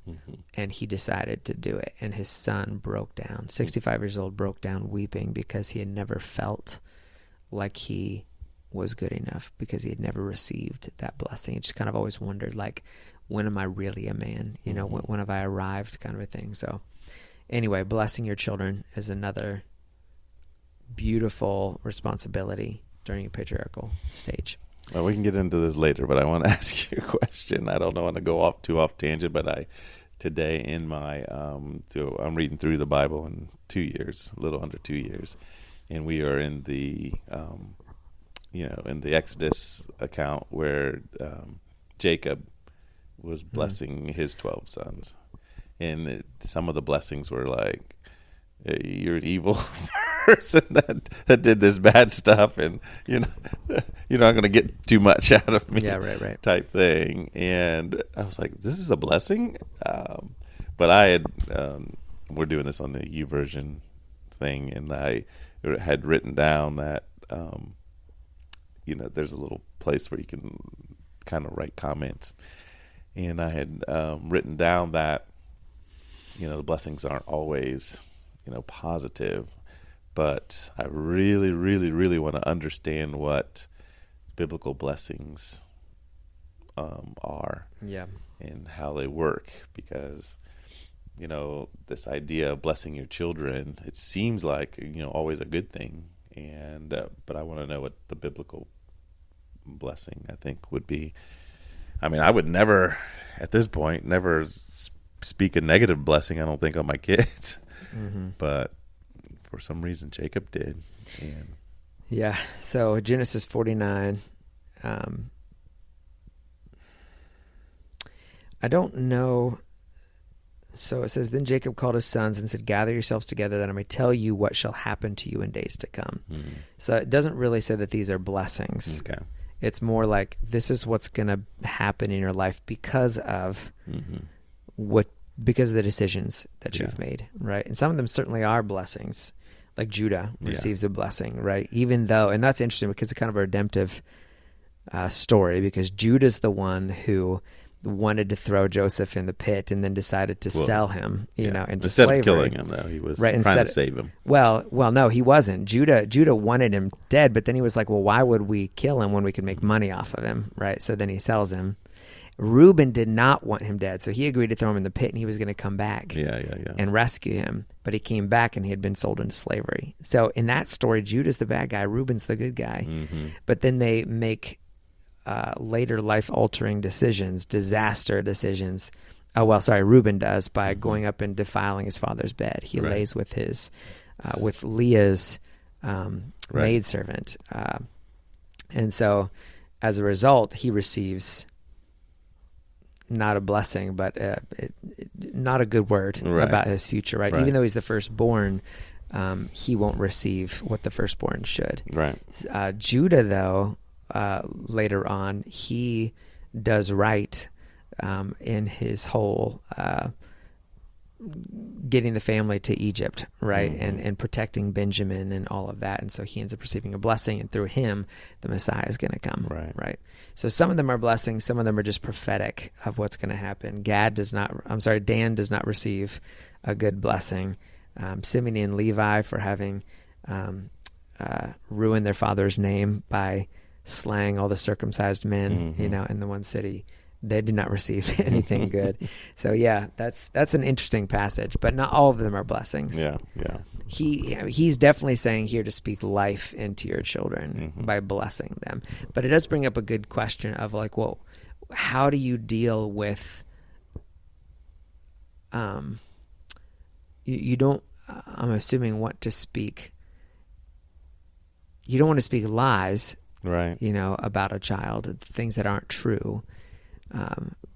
and he decided to do it. And his son broke down, 65 years old, broke down weeping because he had never felt like he was good enough, because he had never received that blessing. He just kind of always wondered, like, when am I really a man? You know, when have I arrived, kind of a thing. So anyway, blessing your children is another beautiful responsibility during a patriarchal stage. Well, we can get into this later, but I want to ask you a question. I don't want to go off tangent, but today in my so I'm reading through the Bible in 2 years, a little under 2 years, and we are in the in the Exodus account where Jacob was blessing his 12 sons, and some of the blessings were like, you're an evil person that did this bad stuff, and you're not going to get too much out of me. Yeah, right. Type thing. And I was like, this is a blessing. But I had we're doing this on the YouVersion thing, and I had written down that there's a little place where you can kind of write comments, and I had written down that the blessings aren't always positive, but I really, really, really want to understand what biblical blessings are, and how they work, because this idea of blessing your children, it seems like always a good thing, and but I want to know what the biblical blessing I think would be. I mean, I would never at this point speak a negative blessing, I don't think, on my kids. But for some reason Jacob did. And yeah, so Genesis 49, I don't know. So it says, then Jacob called his sons and said, gather yourselves together that I may tell you what shall happen to you in days to come. So it doesn't really say that these are blessings. Okay. It's more like, this is what's going to happen in your life because of because of the decisions that you've made, right? And some of them certainly are blessings, like Judah receives a blessing, right? Even though, and that's interesting because it's kind of a redemptive story, because Judah's the one who wanted to throw Joseph in the pit and then decided to sell him, into instead slavery. Instead of killing him, though, he was trying to save him. Well, no, he wasn't. Judah wanted him dead, but then he was like, well, why would we kill him when we could make money off of him, right? So then he sells him. Reuben did not want him dead, so he agreed to throw him in the pit, and he was going to come back and rescue him. But he came back, and he had been sold into slavery. So in that story, Judah's the bad guy, Reuben's the good guy. But then they make later life-altering decisions, disaster decisions. Reuben does, by going up and defiling his father's bed. He lays with his with Leah's maidservant. And so as a result, he receives not a blessing, but not a good word about his future, right? Even though he's the firstborn, he won't receive what the firstborn should. Judah, though, later on, he does right in his whole getting the family to Egypt, right? And protecting Benjamin and all of that. And so he ends up receiving a blessing, and through him, the Messiah is going to come, right? So some of them are blessings, some of them are just prophetic of what's going to happen. Dan does not receive a good blessing. Simeon and Levi for having ruined their father's name by slaying all the circumcised men, in the one city. They did not receive anything good. So yeah, that's an interesting passage, but not all of them are blessings. Yeah. He's definitely saying here to speak life into your children by blessing them. But it does bring up a good question of like, well, how do you deal with you don't, I'm assuming, want to speak, you don't want to speak lies, right? About a child, things that aren't true.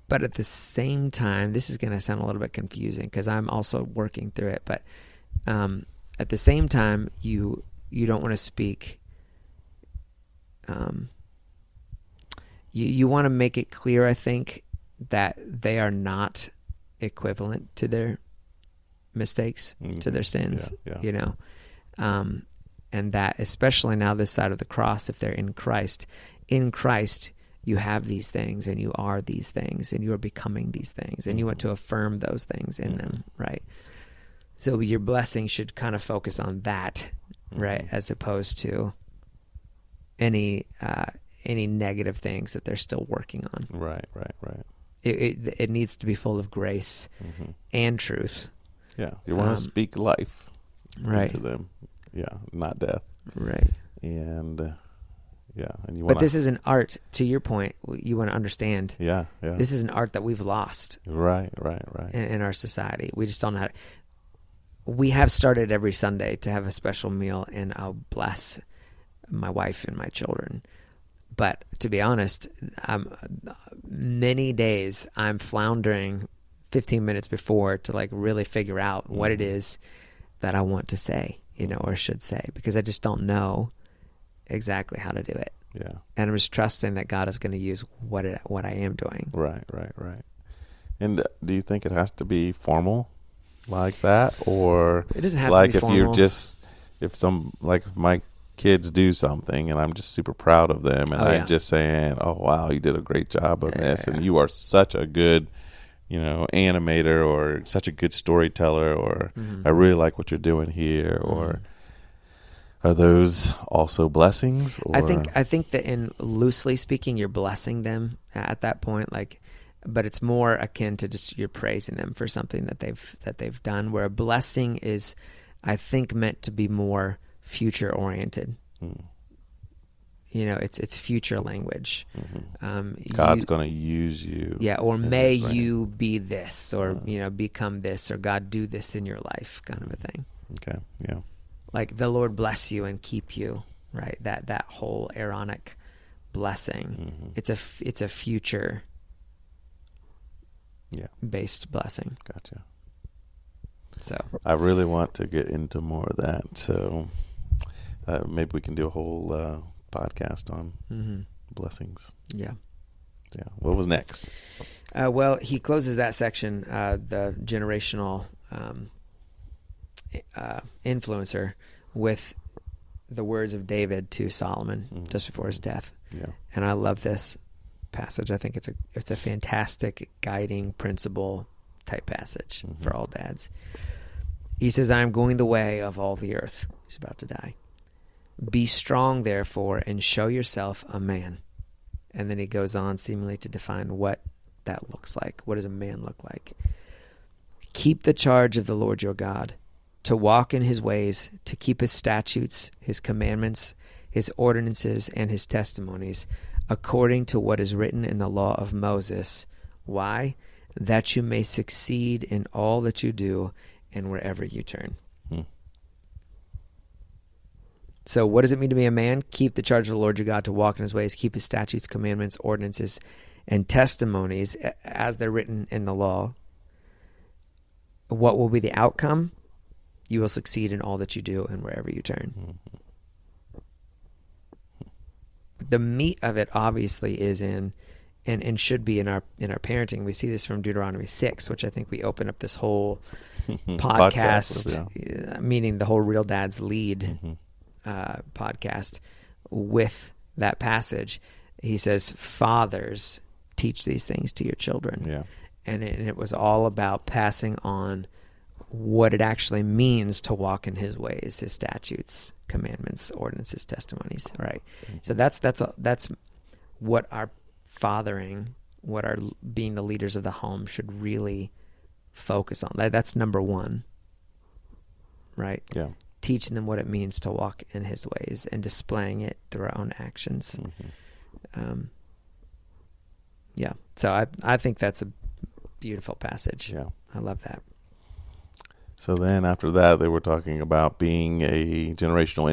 But at the same time, this is going to sound a little bit confusing because I'm also working through it. But at the same time, you don't want to speak. You want to make it clear, I think, that they are not equivalent to their mistakes, to their sins. Yeah. And that especially now this side of the cross, if they're in Christ, you have these things and you are these things and you are becoming these things and you want to affirm those things in them, right? So your blessing should kind of focus on that, right? As opposed to any negative things that they're still working on. Right. It needs to be full of grace and truth. Yeah, you want to speak life right into them. Yeah, not death. Right. And and you want. But this is an art. To your point, you want to understand. Yeah. This is an art that we've lost. Right. In our society, we just don't know how to. We have started every Sunday to have a special meal, and I'll bless my wife and my children. But to be honest, many days I'm floundering 15 minutes before to like really figure out what it is that I want to say, or should say, because I just don't know exactly how to do it. Yeah. And I'm just trusting that God is going to use what I am doing. Right. And do you think it has to be formal like that, or it doesn't have like to be formal? If my kids do something and I'm just super proud of them and I'm just saying, oh wow, you did a great job on this and you are such a good animator or such a good storyteller, or I really like what you're doing here, or are those also blessings? Or? I think that in loosely speaking, you're blessing them at that point, but it's more akin to just you're praising them for something that they've done. Where a blessing is, I think, meant to be more future oriented. It's future language. God's going to use you. Yeah, or may you be this, or become this, or God do this in your life, kind of a thing. Okay, yeah. Like the Lord bless you and keep you, right? That whole Aaronic blessing. It's a future based blessing. Gotcha. So I really want to get into more of that. So maybe we can do a whole podcast on blessings. Yeah. What was next? Well, he closes that section, the generational influencer, with the words of David to Solomon just before his death. Yeah. And I love this passage. I think it's a fantastic guiding principle type passage for all dads. He says, I am going the way of all the earth. He's about to die. Be strong, therefore, and show yourself a man. And then he goes on seemingly to define what that looks like. What does a man look like? Keep the charge of the Lord your God, to walk in his ways, to keep his statutes, his commandments, his ordinances, and his testimonies, according to what is written in the law of Moses. Why? That you may succeed in all that you do and wherever you turn. So what does it mean to be a man? Keep the charge of the Lord your God, to walk in his ways, keep his statutes, commandments, ordinances, and testimonies as they're written in the law. What will be the outcome? You will succeed in all that you do and wherever you turn. The meat of it obviously is in, and should be in our parenting. We see this from Deuteronomy 6, which I think we open up this whole podcast, meaning the whole Real Dads Lead podcast with that passage. He says, fathers, teach these things to your children. Yeah. And it was all about passing on what it actually means to walk in his ways, his statutes, commandments, ordinances, testimonies. Right. So that's what our fathering, what our being the leaders of the home should really focus on. That's number one. Right. Yeah. Teaching them what it means to walk in his ways and displaying it through our own actions. Yeah. So I think that's a beautiful passage. Yeah. I love that. So then after that, they were talking about being a generational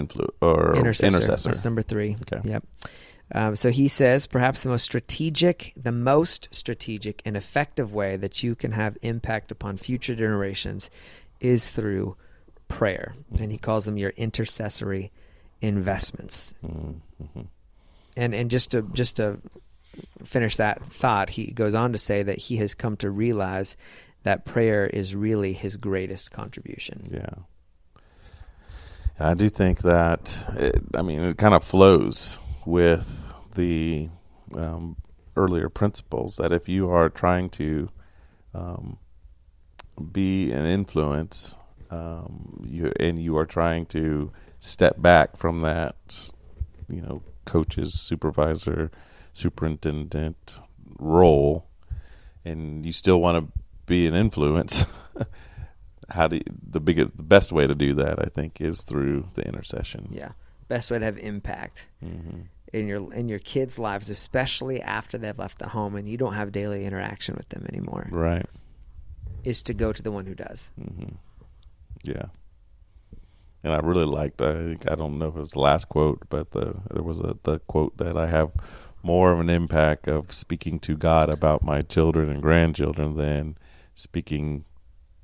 intercessor. That's number 3. Okay. Yep. So he says, perhaps the most strategic and effective way that you can have impact upon future generations is through prayer. And he calls them your intercessory investments. Mm-hmm. And just to finish that thought, he goes on to say that he has come to realize that prayer is really his greatest contribution. Yeah. I do think that, it kind of flows with the earlier principles that if you are trying to be an influence, you are trying to step back from that, coach's supervisor, superintendent role, and you still want to be an influence. The best way to do that, I think, is through the intercession. Yeah, best way to have impact in your kids' lives, especially after they've left the home and you don't have daily interaction with them anymore. Right, is to go to the one who does. Mm-hmm. Yeah. And I really liked, I don't know if it was the last quote, but there was the quote that I have more of an impact of speaking to God about my children and grandchildren than speaking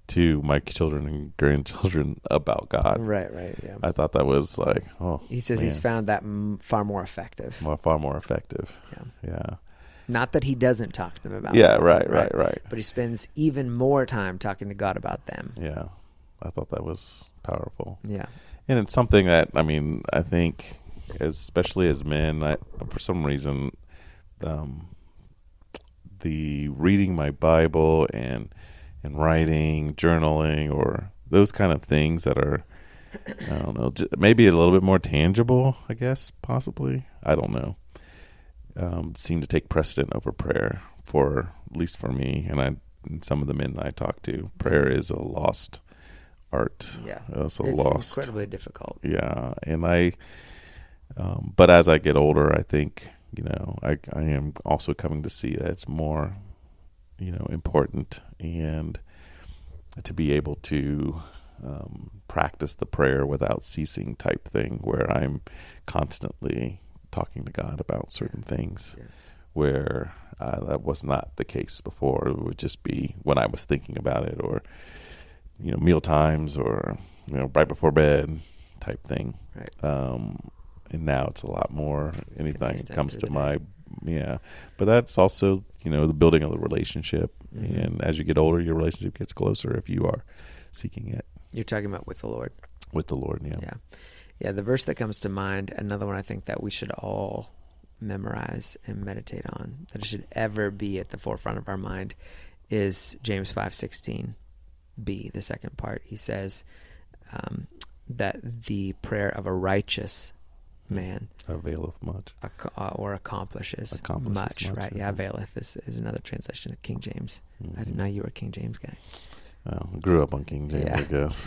to my children and grandchildren about God. Right, yeah. I thought that was like, he says he's found that far more effective. Far more effective. Yeah. Not that he doesn't talk to them about God, right. Right. But he spends even more time talking to God about them. Yeah. I thought that was powerful. Yeah. And it's something that, I think, especially as men, for some reason, the reading my Bible and writing, journaling, or those kind of things that are, I don't know, maybe a little bit more tangible, I guess, possibly. I don't know. Seem to take precedent over prayer, at least for me, and some of the men I talk to. Prayer is a lost art. Yeah, it's lost, incredibly difficult. Yeah, and but as I get older, I think I am also coming to see that it's more important, and to be able to practice the prayer without ceasing type thing, where I'm constantly talking to God about certain things, where that was not the case before. It would just be when I was thinking about it, or meal times, or right before bed type thing. Right. And now it's a lot more anything comes to my but that's also the building of the relationship. And as you get older, your relationship gets closer if you are seeking it. You're talking about with the Lord. Yeah. The verse that comes to mind, another one I think that we should all memorize and meditate on, that it should ever be at the forefront of our mind, is James 5:16b, the second part. He says that the prayer of a righteous man availeth much, or accomplishes much. Right? Yeah, availeth is another translation of King James. I didn't know you were a King James guy. Well, I grew up on King James, I guess.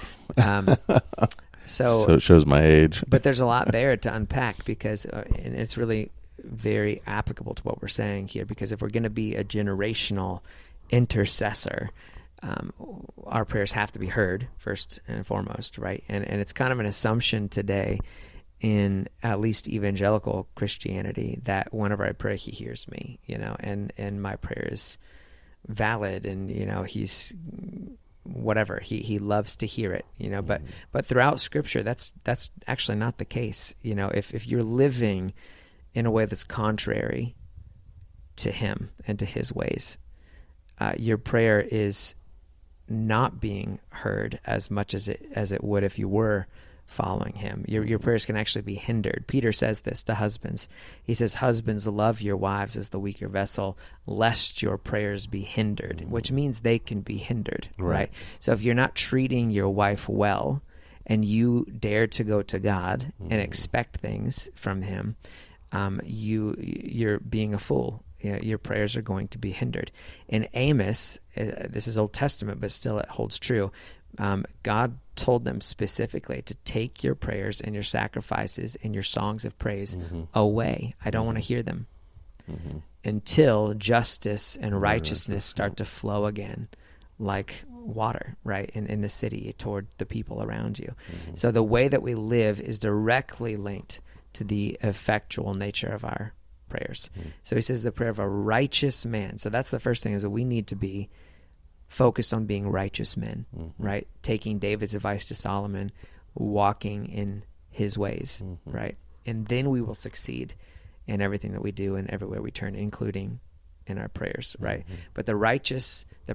So it shows my age. But there's a lot there to unpack, because and it's really very applicable to what we're saying here, because if we're going to be a generational intercessor, our prayers have to be heard first and foremost, right? And it's kind of an assumption today in at least evangelical Christianity that whenever I pray, he hears me, and my prayer is valid, and he's whatever, he loves to hear it, but throughout Scripture, that's actually not the case. If you're living in a way that's contrary to him and to his ways, your prayer is not being heard as much as it would if you were following him. Your prayers can actually be hindered. Peter says this to husbands. He says, husbands, love your wives as the weaker vessel, lest your prayers be hindered, which means they can be hindered, right? So if you're not treating your wife well and you dare to go to God and expect things from him, you're being a fool. Your prayers are going to be hindered. In Amos, this is Old Testament, but still it holds true. God told them specifically to take your prayers and your sacrifices and your songs of praise away. I don't want to hear them until justice and righteousness start to flow again like water, right, in the city toward the people around you. So the way that we live is directly linked to the effectual nature of our prayers. So he says the prayer of a righteous man. So that's the first thing, is that we need to be focused on being righteous men, right? Taking David's advice to Solomon, walking in his ways, right? And then we will succeed in everything that we do and everywhere we turn, including in our prayers, right? But the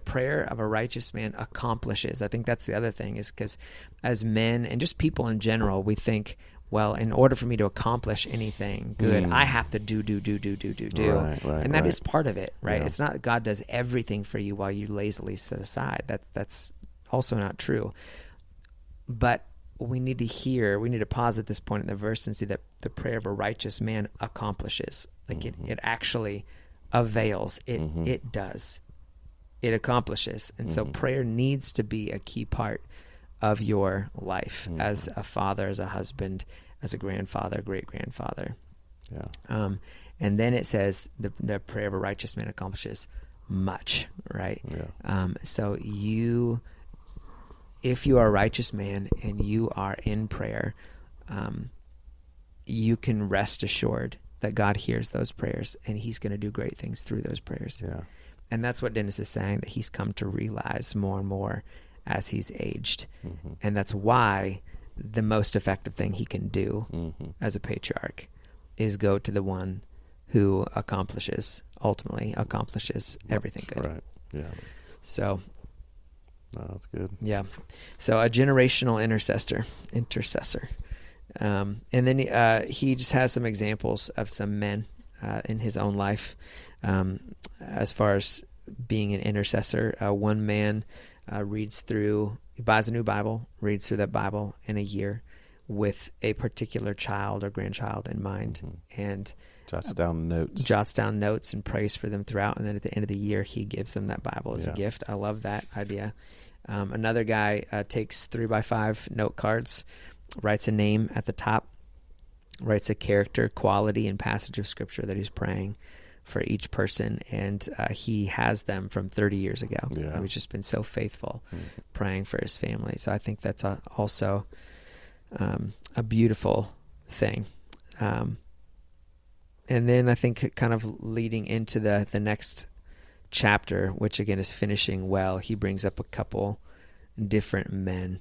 prayer of a righteous man accomplishes. I think that's the other thing, is because as men and just people in general, we think, well, in order for me to accomplish anything good, I have to do. And that is part of it, right? Yeah. It's not that God does everything for you while you lazily sit aside. That's also not true. But we need to pause at this point in the verse and see that the prayer of a righteous man accomplishes. Like it actually avails. It does. It accomplishes. And so prayer needs to be a key part of your life as a father, as a husband, as a grandfather, great-grandfather. Yeah. And then it says the prayer of a righteous man accomplishes much, right? Yeah. So if you are a righteous man and you are in prayer, you can rest assured that God hears those prayers and he's going to do great things through those prayers. Yeah. And that's what Dennis is saying, that he's come to realize more and more as he's aged. And that's why the most effective thing he can do as a patriarch is go to the one who ultimately accomplishes everything good. Right. Yeah. So. No, that's good. Yeah. So a generational intercessor. And then he just has some examples of some men in his own life as far as being an intercessor. One man he buys a new Bible, reads through that Bible in a year with a particular child or grandchild in mind, and jots down notes and prays for them throughout. And then at the end of the year, he gives them that Bible as a gift. I love that idea. Another guy takes 3x5 note cards, writes a name at the top, writes a character, quality, and passage of scripture that he's praying for each person, and he has them from 30 years ago. Yeah. He's just been so faithful praying for his family. So I think that's also a beautiful thing. And then I think kind of leading into the next chapter, which again is finishing well, he brings up a couple different men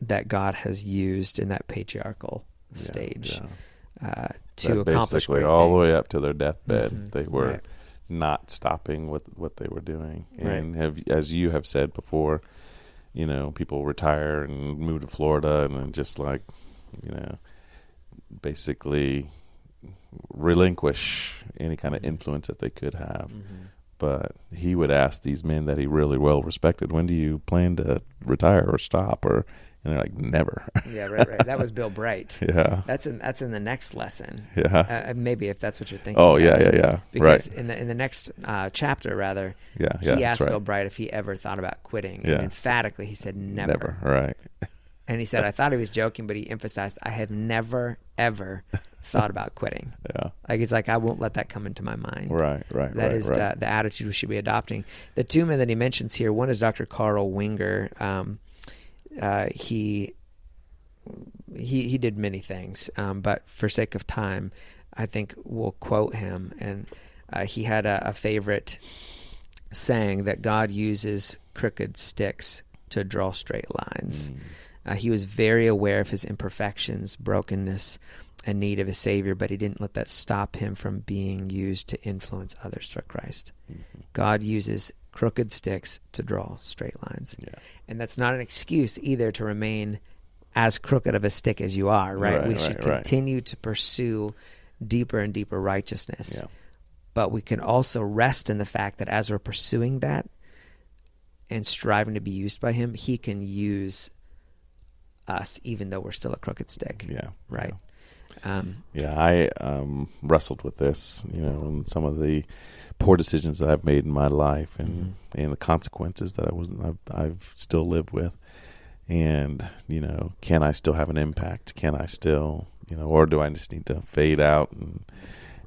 that God has used in that patriarchal stage. Yeah. To accomplish great all things. The way up to their deathbed, they were not stopping with what they were doing. And as you have said before, people retire and move to Florida and then just basically relinquish any kind of influence that they could have. But he would ask these men that he really well respected, when do you plan to retire or stop? And they're like, never. Yeah, right. That was Bill Bright. Yeah. That's in the next lesson. Yeah. Maybe if that's what you're thinking. Oh, yeah. Because right. in the next chapter, rather, he asked Bill Bright if he ever thought about quitting. And emphatically, he said never. Never, right. And he said, I thought he was joking, but he emphasized, I have never, ever thought about quitting. Yeah. He's like, I won't let that come into my mind. Right. That is the attitude we should be adopting. The two men that he mentions here, one is Dr. Carl Winger. He did many things, but for sake of time, I think we'll quote him. And he had a favorite saying that God uses crooked sticks to draw straight lines. He was very aware of his imperfections, brokenness, and need of a Savior, but he didn't let that stop him from being used to influence others for Christ. God uses crooked sticks to draw straight lines. Yeah. And that's not an excuse either to remain as crooked of a stick as you are, right? We should continue to pursue deeper and deeper righteousness. Yeah. But we can also rest in the fact that as we're pursuing that and striving to be used by him, he can use us even though we're still a crooked stick. Yeah. Right. I wrestled with this, and some of the poor decisions that I've made in my life and the consequences that I've still lived with. And, can I still have an impact? Can I still, or do I just need to fade out and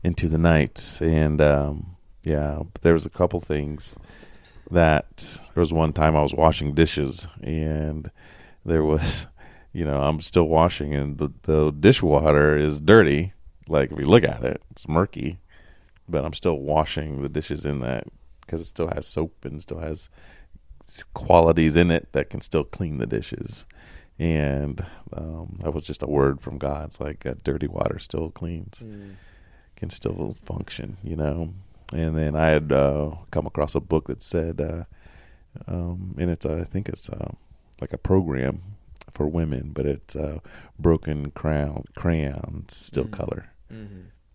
into the nights? And, there was a couple things there was one time I was washing dishes and there was, I'm still washing and the dishwater is dirty. Like if you look at it, it's murky, but I'm still washing the dishes in that because it still has soap and still has qualities in it that can still clean the dishes. And that was just a word from God. It's like dirty water still cleans, can still function, And then I had come across a book that said, and I think it's like a program for women, but it's broken crayons still color.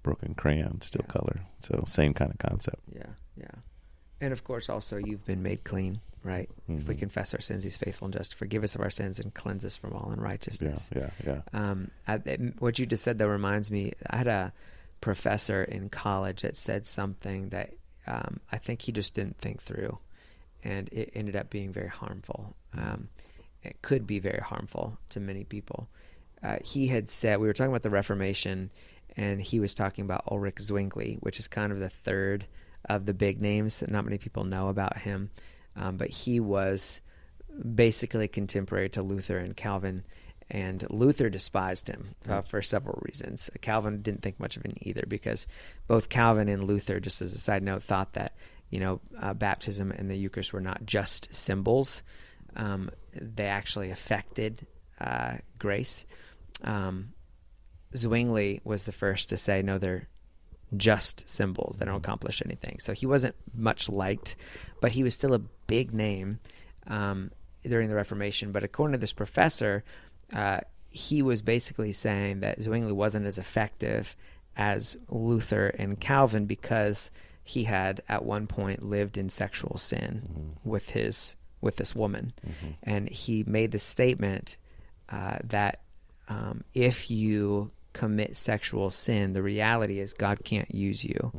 Broken crayons still color. So same kind of concept. Yeah. And of course, also you've been made clean, right? If we confess our sins, he's faithful and just to forgive us of our sins and cleanse us from all unrighteousness. Yeah. What you just said though reminds me, I had a professor in college that said something that I think he just didn't think through, and it ended up being very harmful. It could be very harmful to many people. He had said, we were talking about the Reformation, and he was talking about Ulrich Zwingli, which is kind of the third of the big names that not many people know about him. But he was basically contemporary to Luther and Calvin, and Luther despised him for several reasons. Calvin didn't think much of him either, because both Calvin and Luther, just as a side note, thought that baptism and the Eucharist were not just symbols. They actually affected grace. Zwingli was the first to say, no, they're just symbols. They don't accomplish anything. So he wasn't much liked, but he was still a big name during the Reformation. But according to this professor, he was basically saying that Zwingli wasn't as effective as Luther and Calvin because he had at one point lived in sexual sin with this woman. And he made the statement that if you commit sexual sin, the reality is God can't use you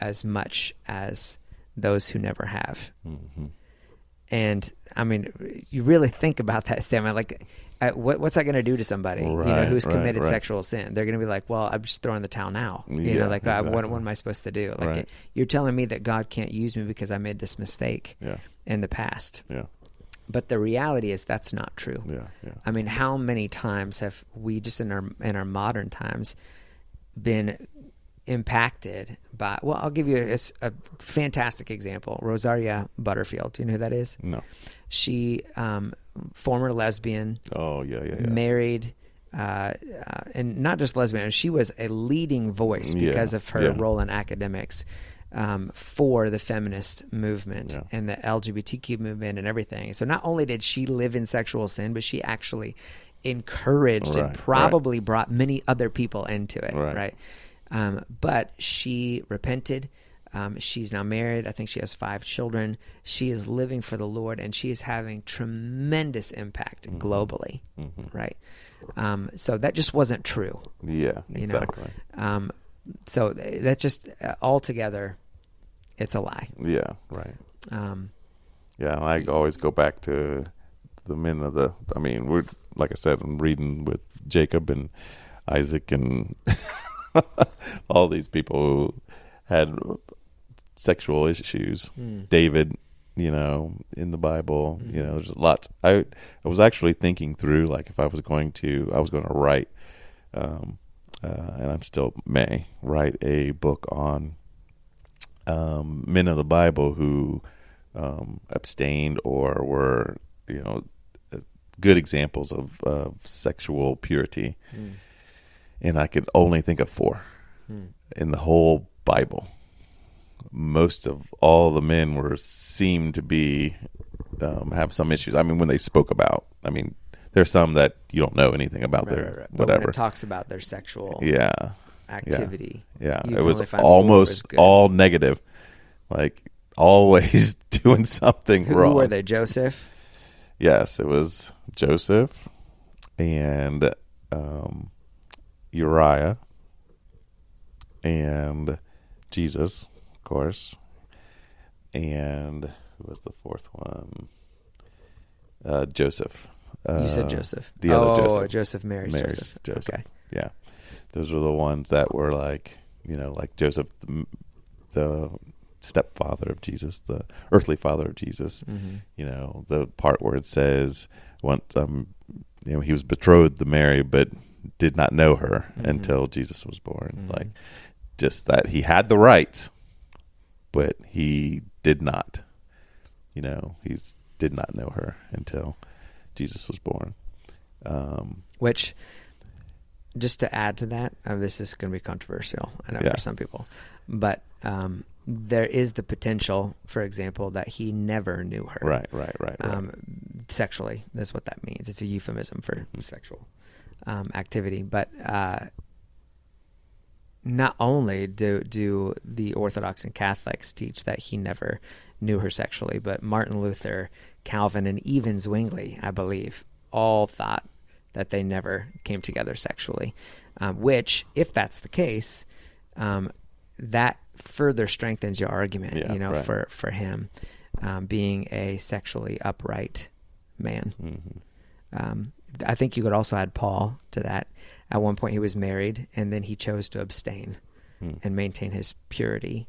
as much as those who never have. And I mean, you really think about that statement, like what's that going to do to somebody who's committed sexual sin? They're going to be like, well, I'm just throwing the towel now. Exactly. What am I supposed to do? Like you're telling me that God can't use me because I made this mistake in the past. But the reality is that's not true. I mean, how many times have we just in our modern times been impacted by? Well, I'll give you a fantastic example. Rosaria Butterfield. Do you know who that is? No. She, former lesbian. Oh yeah. Married, and not just lesbian. She was a leading voice because of her role in academics. For the feminist movement and the LGBTQ movement and everything. So not only did she live in sexual sin, but she actually encouraged and probably brought many other people into it, right? But she repented. She's now married. I think she has 5 children. She is living for the Lord, and she is having tremendous impact globally, right? So that just wasn't true. Yeah, exactly. So that just altogether, it's a lie. Yeah, right. I always go back to the men of we're, like I said, I'm reading with Jacob and Isaac and all these people who had sexual issues. David, in the Bible, there's lots. I was actually thinking through, like, if I was going to write, and I'm still may write a book on men of the Bible who abstained or were, good examples of sexual purity. And I could only think of 4 in the whole Bible. most of all the men seemed to be have some issues. I mean, when they spoke about, I mean, there's some that you don't know anything about their But whatever. when it talks about their sexual activity, yeah, you it can was only find almost good. all negative, like always doing something wrong. Who were they? Joseph? Yes, it was Joseph and Uriah and Jesus, of course, and who was the fourth one? Joseph. You said Joseph. The other Joseph. Joseph marries Joseph. Okay. Yeah. Those were the ones that were like, like Joseph, the stepfather of Jesus, the earthly father of Jesus. Mm-hmm. The part where it says once, he was betrothed to Mary, but did not know her until Jesus was born. Mm-hmm. Like, just that he had the right, but he did not. He did not know her until Jesus was born. Which, just to add to that, this is going to be controversial, I know, for some people, but there is the potential, for example, that he never knew her. Right. Sexually, that's what that means. It's a euphemism for sexual activity. But not only do the Orthodox and Catholics teach that he never knew her sexually, but Martin Luther, Calvin, and even Zwingli, I believe, all thought that they never came together sexually, which, if that's the case, that further strengthens your argument, for him being a sexually upright man. Mm-hmm. I think you could also add Paul to that. At one point he was married, and then he chose to abstain and maintain his purity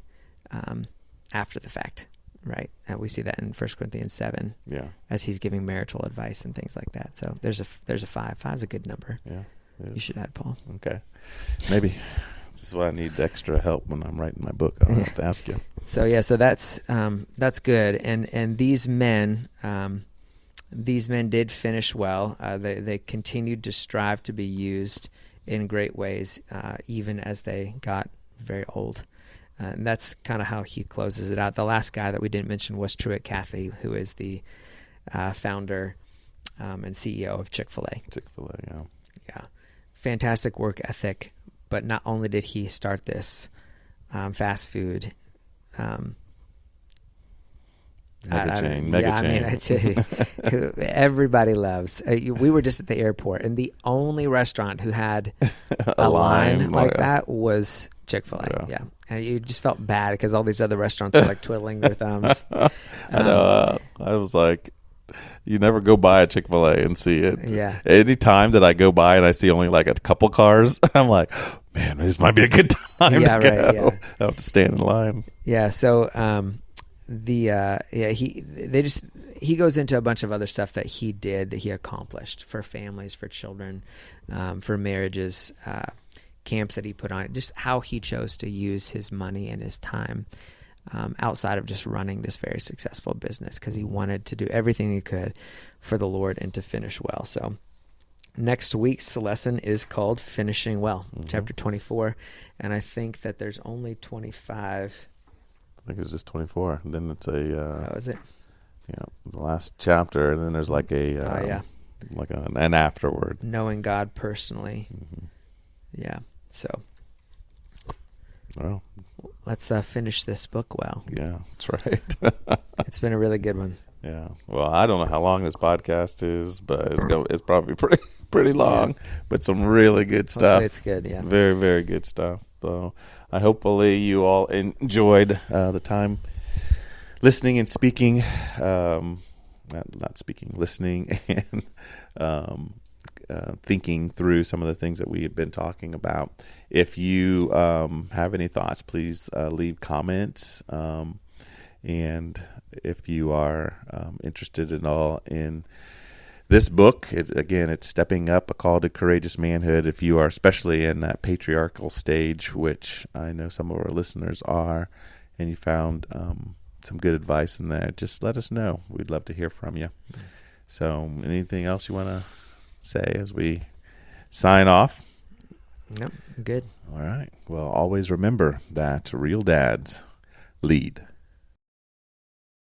after the fact. Right, and we see that in 1 Corinthians 7. Yeah, as he's giving marital advice and things like that. So there's a 5. 5's a good number. Yeah, you should add Paul. Okay, maybe this is why I need extra help when I'm writing my book. I'll have to ask you. So that's good. And these men did finish well. They continued to strive to be used in great ways, even as they got very old. And that's kind of how he closes it out. The last guy that we didn't mention was Truett Cathy, who is the founder and CEO of Chick-fil-A. Chick-fil-A, yeah. Fantastic work ethic. But not only did he start this fast food mega chain. I mean, I'd say everybody loves. We were just at the airport, and the only restaurant who had a line like that was Chick-fil-A. Yeah. And you just felt bad because all these other restaurants were like twiddling their thumbs. I know. I was like, you never go by a Chick-fil-A and see it. Yeah. Any time that I go by and I see only like a couple cars, I'm like, man, this might be a good time to go. Yeah. I have to stand in line. Yeah. So he goes into a bunch of other stuff that he did, that he accomplished for families, for children, for marriages, camps that he put on, just how he chose to use his money and his time outside of just running this very successful business, because he wanted to do everything he could for the Lord and to finish well. So next week's lesson is called Finishing Well, chapter 24, and I think that there's only 25. I think it's just 24. And then it's a... is it? Yeah, the last chapter, and then there's like a... like an afterward. Knowing God personally. Mm-hmm. Yeah, so... Well, let's finish this book well. Yeah, that's right. It's been a really good one. Yeah. Well, I don't know how long this podcast is, but it's probably pretty long, but some really good stuff. Hopefully it's good, yeah. Very, very good stuff. So hopefully you all enjoyed the time listening and speaking, not speaking, listening and thinking through some of the things that we have been talking about. If you have any thoughts, please leave comments. And if you are interested at all in this book, it's Stepping Up, A Call to Courageous Manhood. If you are especially in that patriarchal stage, which I know some of our listeners are, and you found some good advice in there, just let us know. We'd love to hear from you. So anything else you want to say as we sign off? Nope, good. All right. Well, always remember that real dads lead.